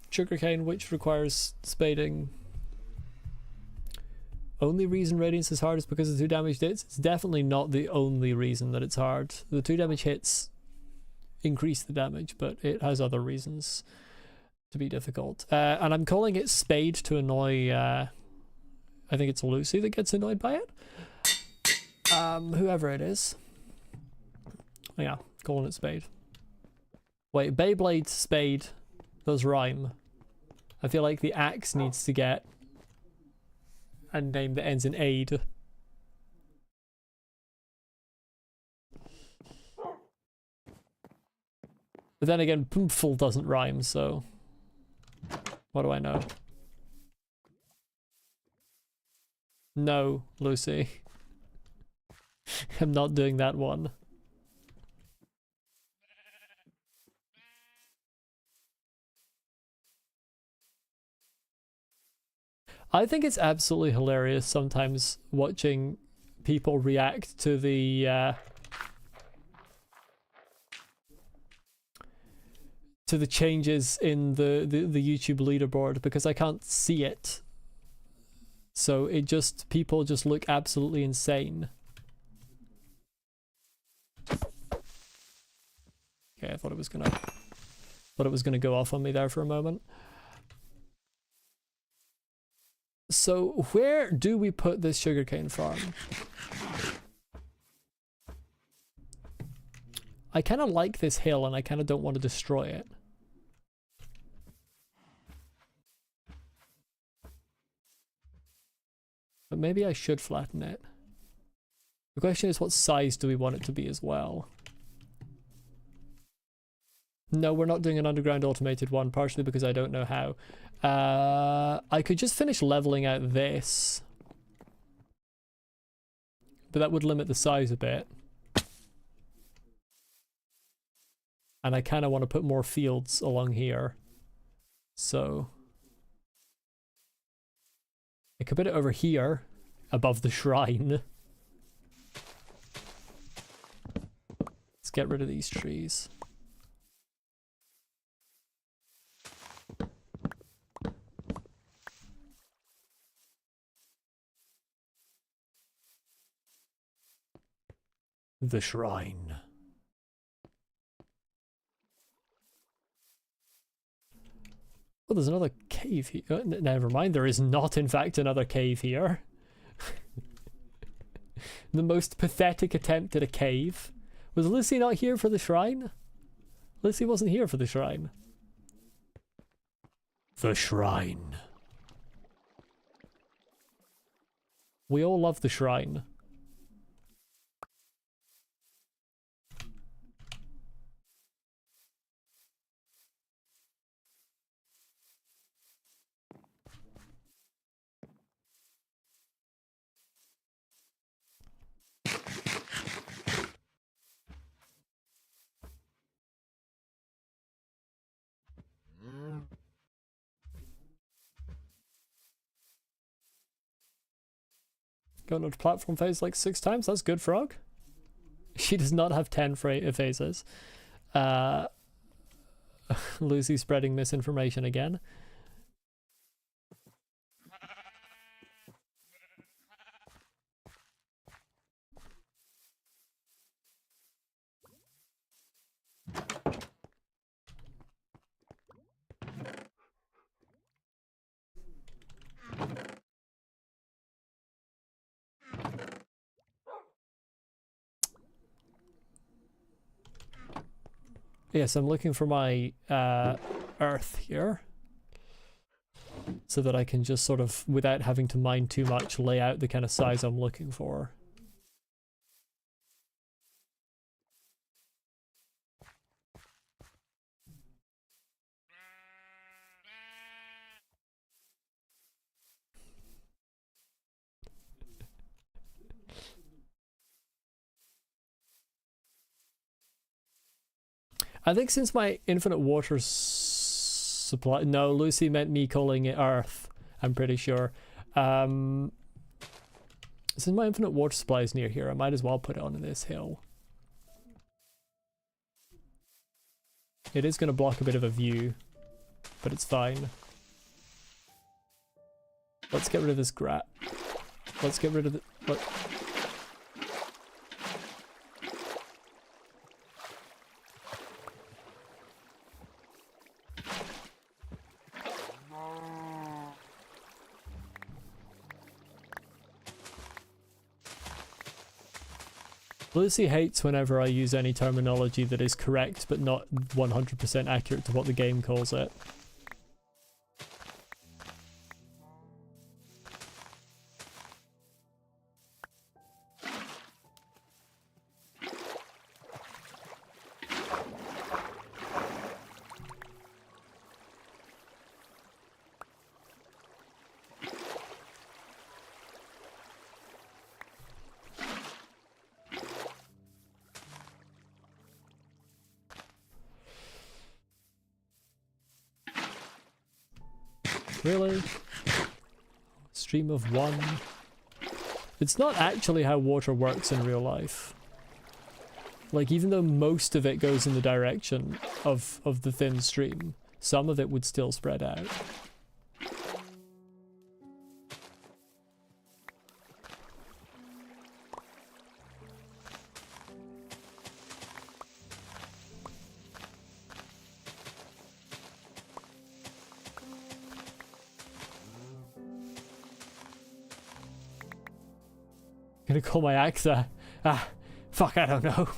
sugarcane, which requires spading. Only reason Radiance is hard is because of the 2 damage hits. It's definitely not the only reason that it's hard. The 2 damage hits increase the damage, but it has other reasons to be difficult. And I'm calling it spade to annoy, I think it's Lucy that gets annoyed by it. Whoever it is. Yeah, calling it spade. Wait, Beyblade, spade, those rhyme. I feel like the axe needs to get a name that ends in aid. But then again, Poomful doesn't rhyme, so what do I know? No, Lucy. I'm not doing that one. I think it's absolutely hilarious sometimes watching people react to the changes in the YouTube leaderboard, because I can't see it. So it just, people just look absolutely insane. Okay, I thought it was gonna go off on me there for a moment. So where do we put this sugarcane farm? I kind of like this hill and I kind of don't want to destroy it. But maybe I should flatten it. The question is, what size do we want it to be as well? No, we're not doing an underground automated one, partially because I don't know how. I could just finish leveling out this. But that would limit the size a bit. And I kind of want to put more fields along here. So I could put it over here, above the shrine. Let's get rid of these trees. The shrine. Oh, there's another cave here. Oh, never mind, there is not in fact another cave here. The most pathetic attempt at a cave. Was Lucy not here for the shrine? Lucy wasn't here for the shrine. The shrine. We all love the shrine. Going on to platform phase like 6 times. That's good, Frog. She does not have 10 phases. Lucy spreading misinformation again. Yes, I'm looking for my earth here. So that I can just sort of, without having to mine too much, lay out the kind of size I'm looking for. I think since my infinite water supply... No, Lucy meant me calling it Earth, I'm pretty sure. Since my infinite water supply is near here, I might as well put it on this hill. It is going to block a bit of a view, but it's fine. Let's get rid of this Let's get rid of the... What? Lucy hates whenever I use any terminology that is correct but not 100% accurate to what the game calls it. Really? Stream of one? It's not actually how water works in real life. Like, even though most of it goes in the direction of the thin stream, some of it would still spread out. Gonna call my axe fuck, I don't know.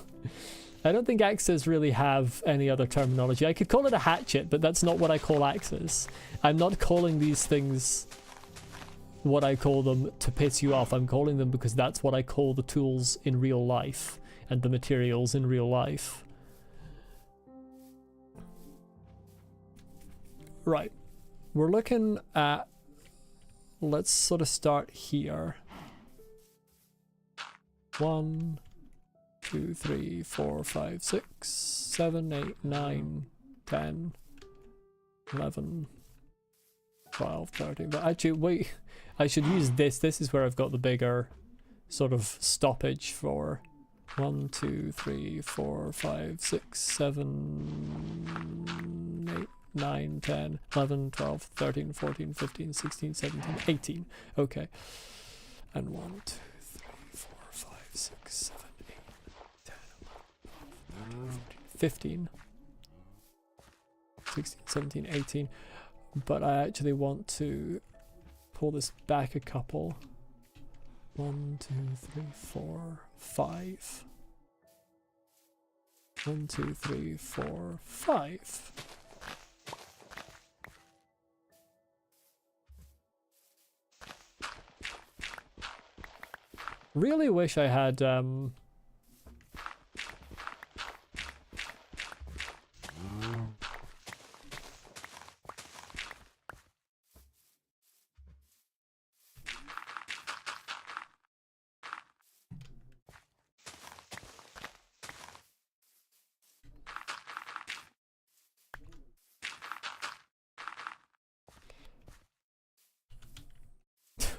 I don't think axes really have any other terminology. I could call it a hatchet, but that's not what I call axes. I'm not calling these things what I call them to piss you off. I'm calling them because that's what I call the tools in real life and the materials in real life. Right. We're looking at... Let's sort of start here. 1, 2, 3, 4, 5, 6, 7, 8, 9, 10, 11, 12, 13. But actually, wait, I should use this. This is where I've got the bigger sort of stoppage for. 1, 2, 3, 4, 5, 6, 7, 8, 9, 10, 11, 12, 13, 14, 15, 16, 17, 18. Okay. And 1, 2, 6, 7, 8, 10, 11, 12, 13, 14, 15, 16, 17, 18. But I actually want to pull this back a couple. 1, 2, 3, 4, 5. 1, 2, 3, 4, 5. Really wish I had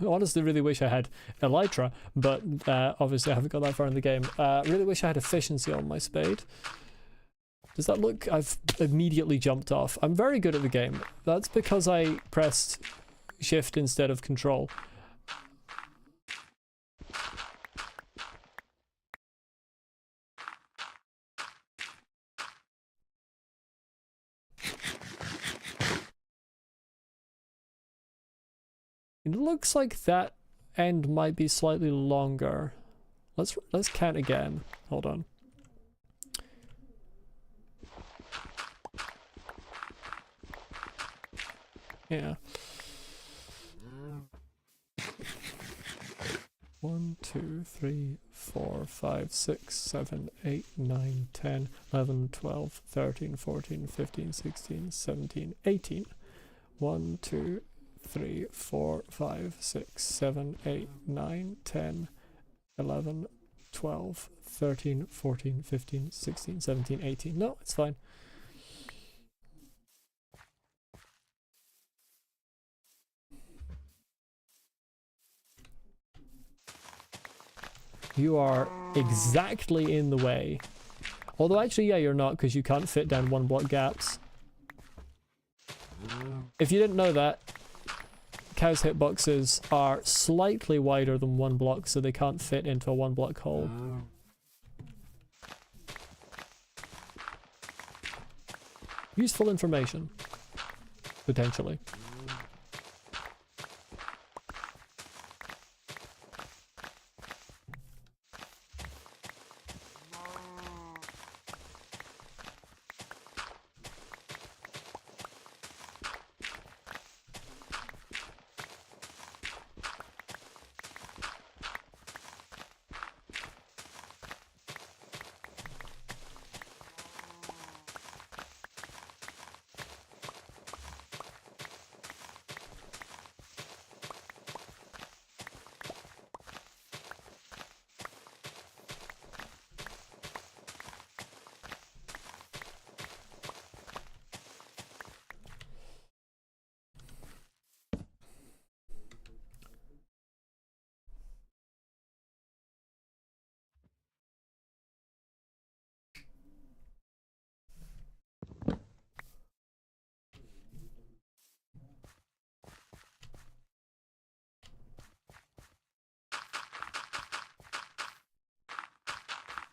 honestly really wish I had elytra, but obviously I haven't got that far in the game. Really wish I had efficiency on my spade. Does that look... I've immediately jumped off. I'm very good at the game. That's because I pressed shift instead of control. It looks like that end might be slightly longer. Let's count again. Hold on. Yeah. 1, 2, 3, 4, 5, 6, 7, 8, 9, 10, 11, 12, 13, 14, 15, 16, 17, 18. 1, 2, 3, 4, 5, 6, 7, 8, 9, 10, 11, 12, 13, 14, 15, 16, 17, 18. No, it's fine. You are exactly in the way. Although actually, yeah, you're not, because you can't fit down 1 block gaps. If you didn't know that, cows' hitboxes are slightly wider than 1 block, so they can't fit into a 1 block hole. Useful information. Potentially.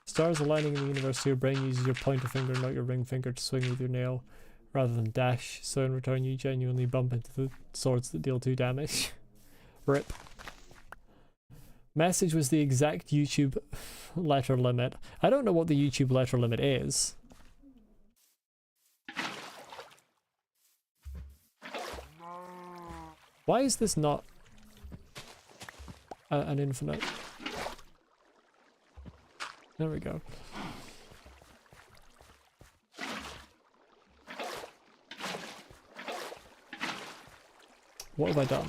Stars aligning in the universe, so your brain uses your pointer finger, not your ring finger, to swing with your nail rather than dash. So in return, you genuinely bump into the swords that deal 2 damage. Rip. Message was the exact YouTube letter limit. I don't know what the YouTube letter limit is. Why is this not an infinite? There we go. What have I done?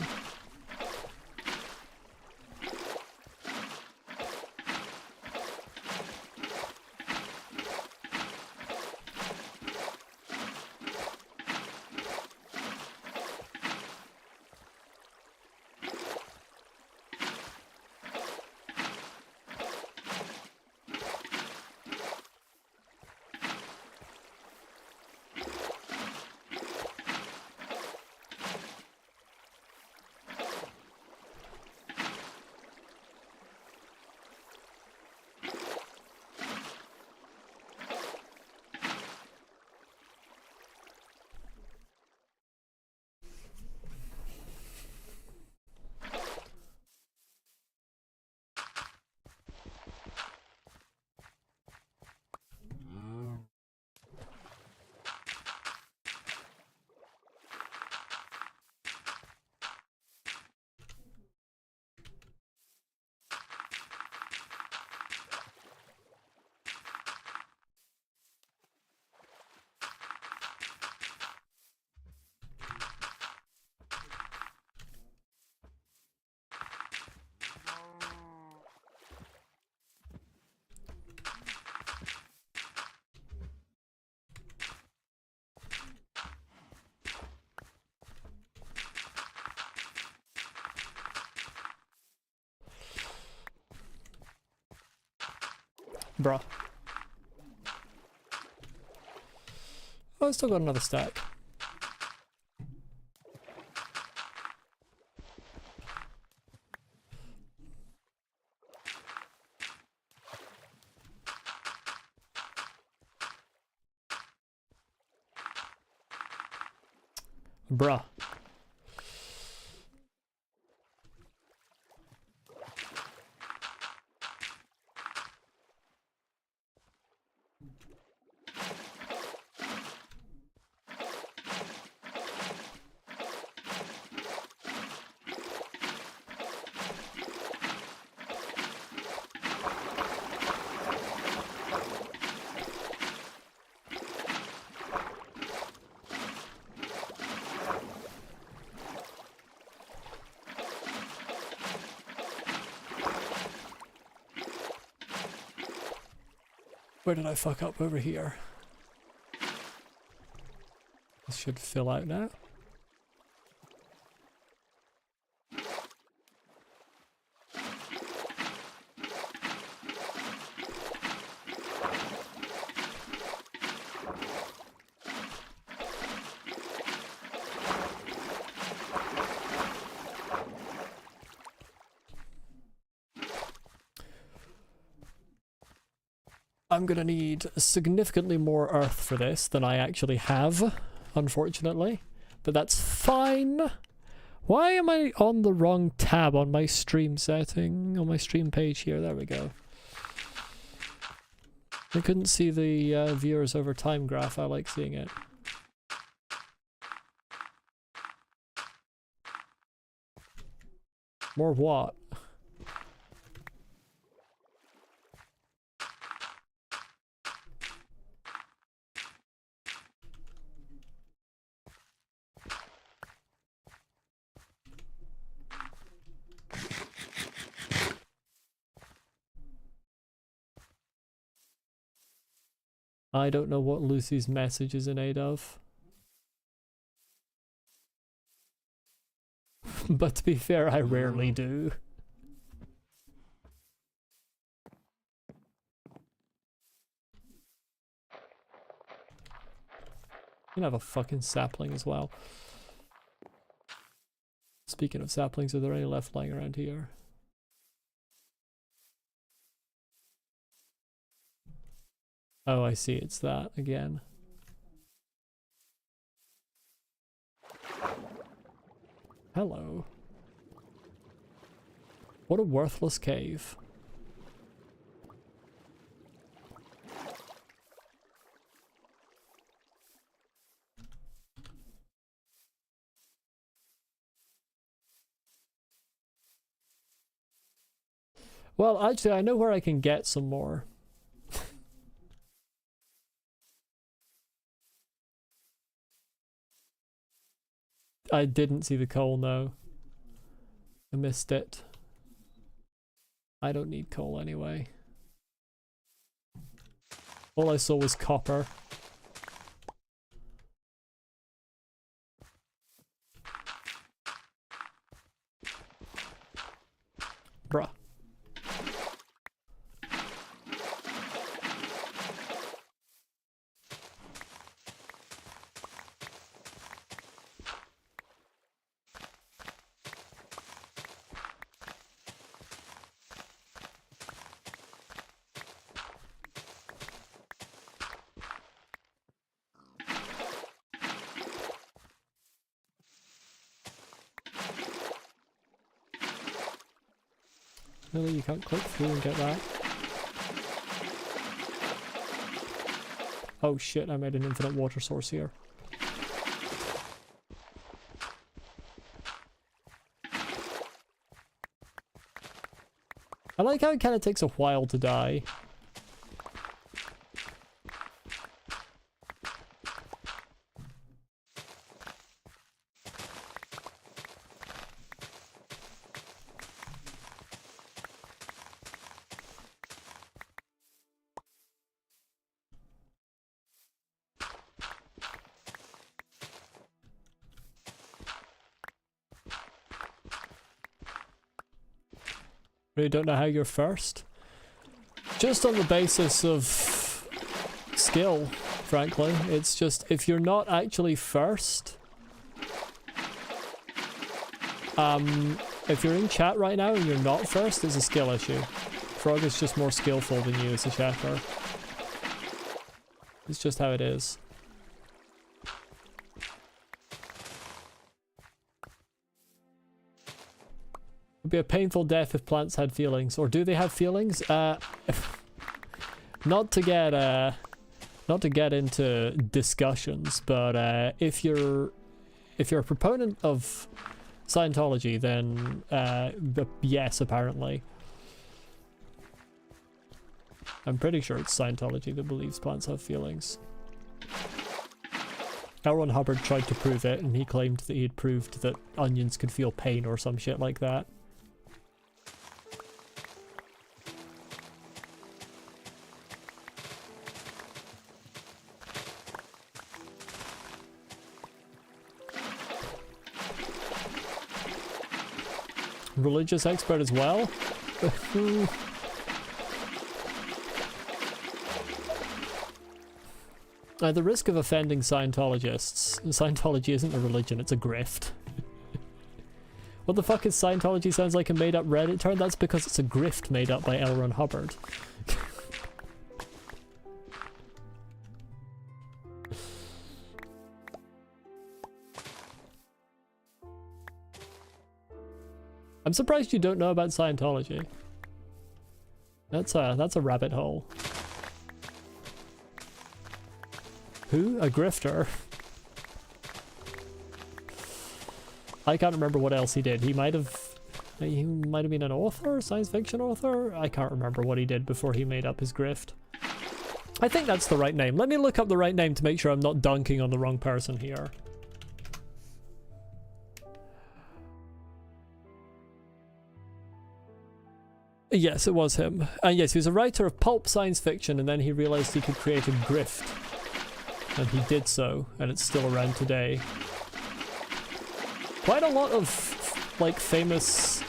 Bruh. Oh, I still got another stack. Bruh. Where did I fuck up over here? This should fill out now. I'm gonna need significantly more earth for this than I actually have, unfortunately. But that's fine. Why am I on the wrong tab on my stream setting? On my stream page here, there we go. I couldn't see the viewers over time graph, I like seeing it. More what? I don't know what Lucy's message is in aid of. But to be fair, I rarely do. You can have a fucking sapling as well. Speaking of saplings, are there any left lying around here? Oh, I see, it's that again. Hello. What a worthless cave. Well, actually, I know where I can get some more. I didn't see the coal, no. I missed it. I don't need coal anyway. All I saw was copper. Bruh. Really, you can't click through and get that? Oh shit, I made an infinite water source here. I like how it kind of takes a while to die. Really don't know how you're first. Just on the basis of skill, frankly. It's just, if you're not actually first... if you're in chat right now and you're not first, it's a skill issue. Frog is just more skillful than you as a chatter. It's just how it is. It'd be a painful death if plants had feelings. Or do they have feelings? Not to get into discussions, but if you're a proponent of Scientology, then yes, apparently. I'm pretty sure it's Scientology that believes plants have feelings. L. Ron Hubbard tried to prove it, and he claimed that he had proved that onions could feel pain or some shit like that. religious expert as well. At the risk of offending Scientologists, Scientology isn't a religion, it's a grift. What the fuck is Scientology? Sounds like a made-up Reddit term? That's because it's a grift made up by L. Ron Hubbard. I'm surprised you don't know about Scientology. That's a rabbit hole. Who? A grifter? I can't remember what else he did. He might have been an author, science fiction author? I can't remember what he did before he made up his grift. I think that's the right name. Let me look up the right name to make sure I'm not dunking on the wrong person here. Yes, it was him. And yes, he was a writer of pulp science fiction, and then he realized he could create a grift. And he did so, and it's still around today. Quite a lot of, like, famous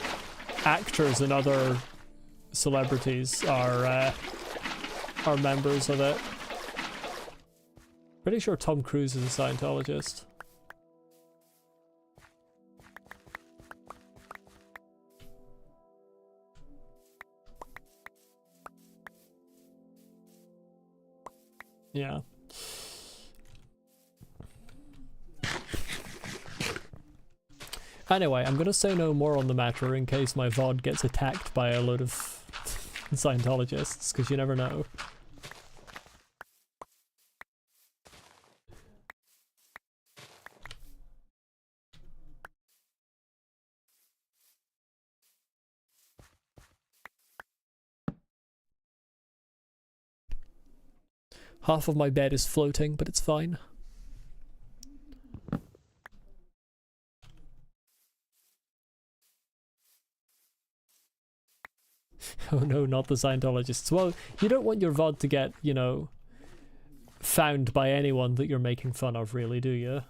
actors and other celebrities are members of it. Pretty sure Tom Cruise is a Scientologist. Yeah. Anyway, I'm gonna say no more on the matter in case my VOD gets attacked by a load of Scientologists, because you never know. Half of my bed is floating, but it's fine. Oh no, not the Scientologists. Well, you don't want your VOD to get, you know, found by anyone that you're making fun of, really, do you?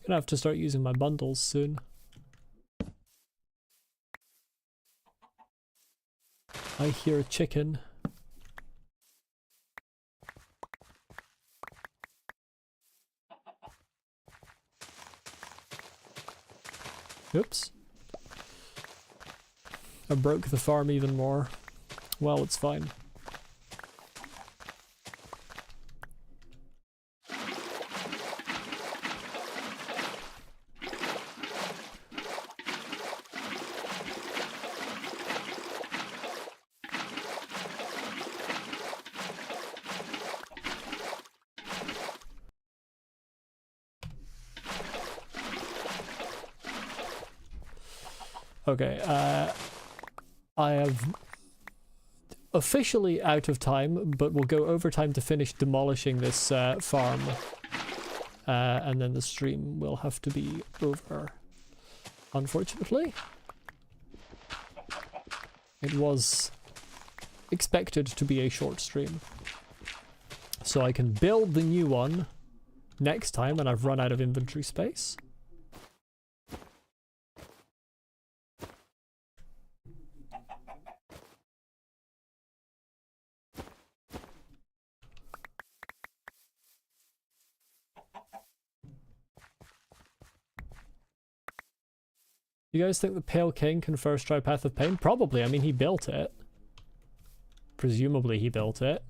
Gonna have to start using my bundles soon. I hear a chicken. Oops. I broke the farm even more. Well, it's fine. Okay, I have officially out of time, but we'll go overtime to finish demolishing this farm, and then the stream will have to be over, unfortunately. It was expected to be a short stream, so I can build the new one next time, and I've run out of inventory space. You guys think the Pale King can first try Path of Pain? Probably. I mean, he built it. Presumably he built it.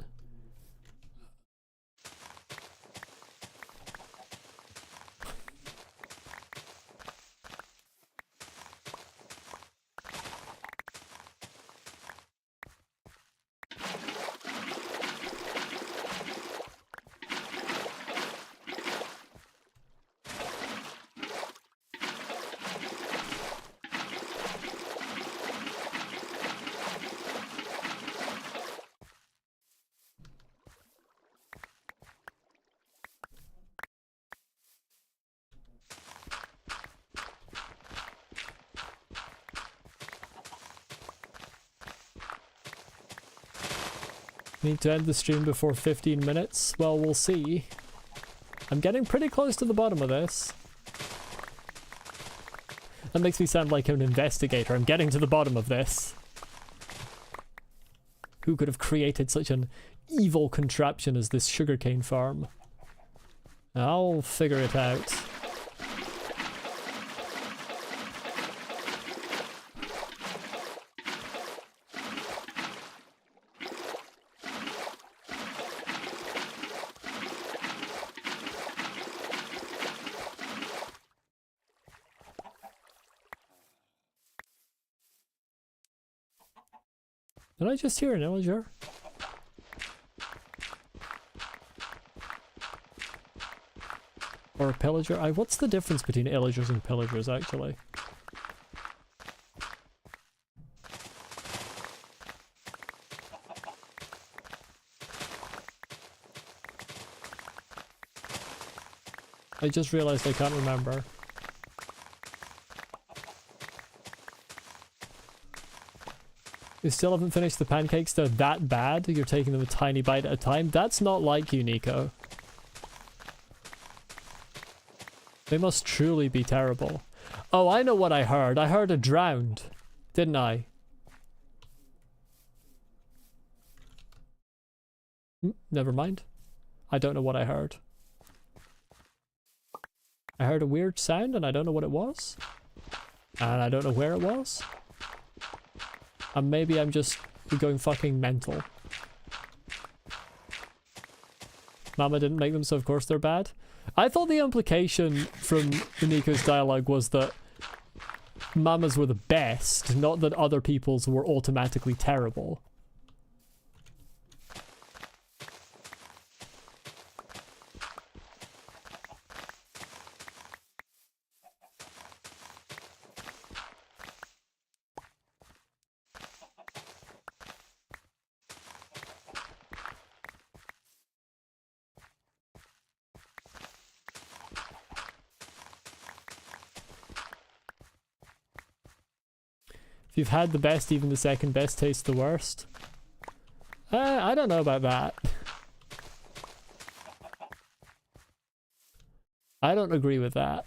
Need to end the stream before 15 minutes? Well, we'll see. I'm getting pretty close to the bottom of this. That makes me sound like an investigator. I'm getting to the bottom of this. Who could have created such an evil contraption as this sugarcane farm? I'll figure it out. Did I just hear an illager? Or a pillager? What's the difference between illagers and pillagers, actually? I just realized I can't remember. You still haven't finished the pancakes? They're that bad? You're taking them a tiny bite at a time? That's not like you, Nico. They must truly be terrible. Oh, I know what I heard. I heard a drowned, didn't I? Never mind. I don't know what I heard. I heard a weird sound and I don't know what it was. And I don't know where it was. And maybe I'm just going fucking mental. Mama didn't make them, so of course they're bad. I thought the implication from Nico's dialogue was that Mama's were the best, not that other people's were automatically terrible. If you've had the best, even the second best tastes the worst. I don't know about that. I don't agree with that.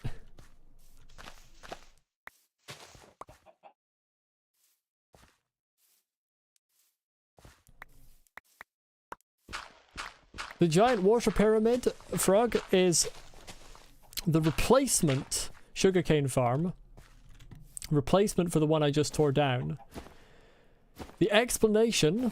The giant water pyramid frog is the replacement sugarcane farm. Replacement for the one I just tore down. The explanation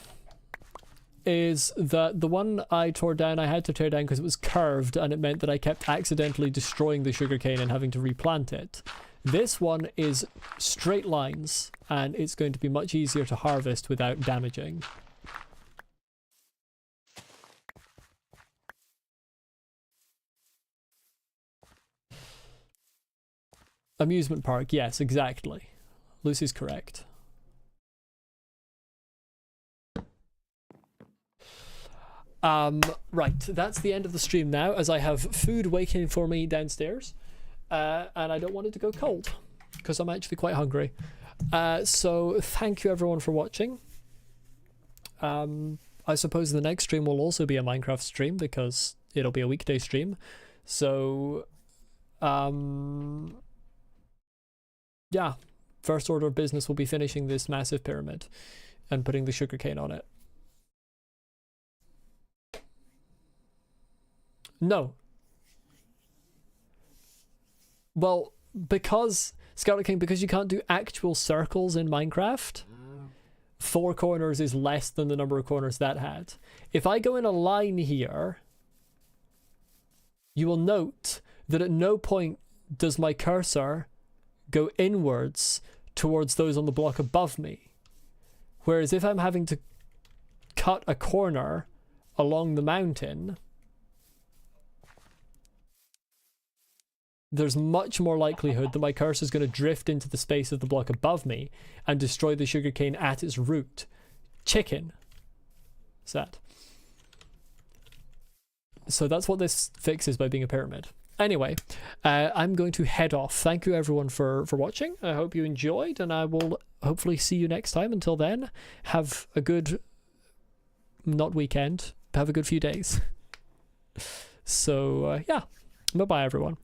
is that the one I tore down, I had to tear down because it was curved and it meant that I kept accidentally destroying the sugarcane and having to replant it. This one is straight lines and it's going to be much easier to harvest without damaging. Amusement park, yes, exactly. Lucy's correct. Right, that's the end of the stream now, as I have food waiting for me downstairs. And I don't want it to go cold, because I'm actually quite hungry. So thank you everyone for watching. I suppose the next stream will also be a Minecraft stream, because it'll be a weekday stream. So, yeah, first order of business will be finishing this massive pyramid and putting the sugarcane on it. No. Well, because, Scarlet King, because you can't do actual circles in Minecraft, 4 corners is less than the number of corners that had. If I go in a line here, you will note that at no point does my cursor go inwards towards those on the block above me. Whereas if I'm having to cut a corner along the mountain, there's much more likelihood that my cursor is going to drift into the space of the block above me and destroy the sugarcane at its root. Chicken. Sad. So that's what this fixes by being a pyramid. Anyway, I'm going to head off. Thank you everyone for watching. I hope you enjoyed, and I will hopefully see you next time. Until then, have a good not weekend. Have a good few days. So, yeah. Bye-bye, everyone.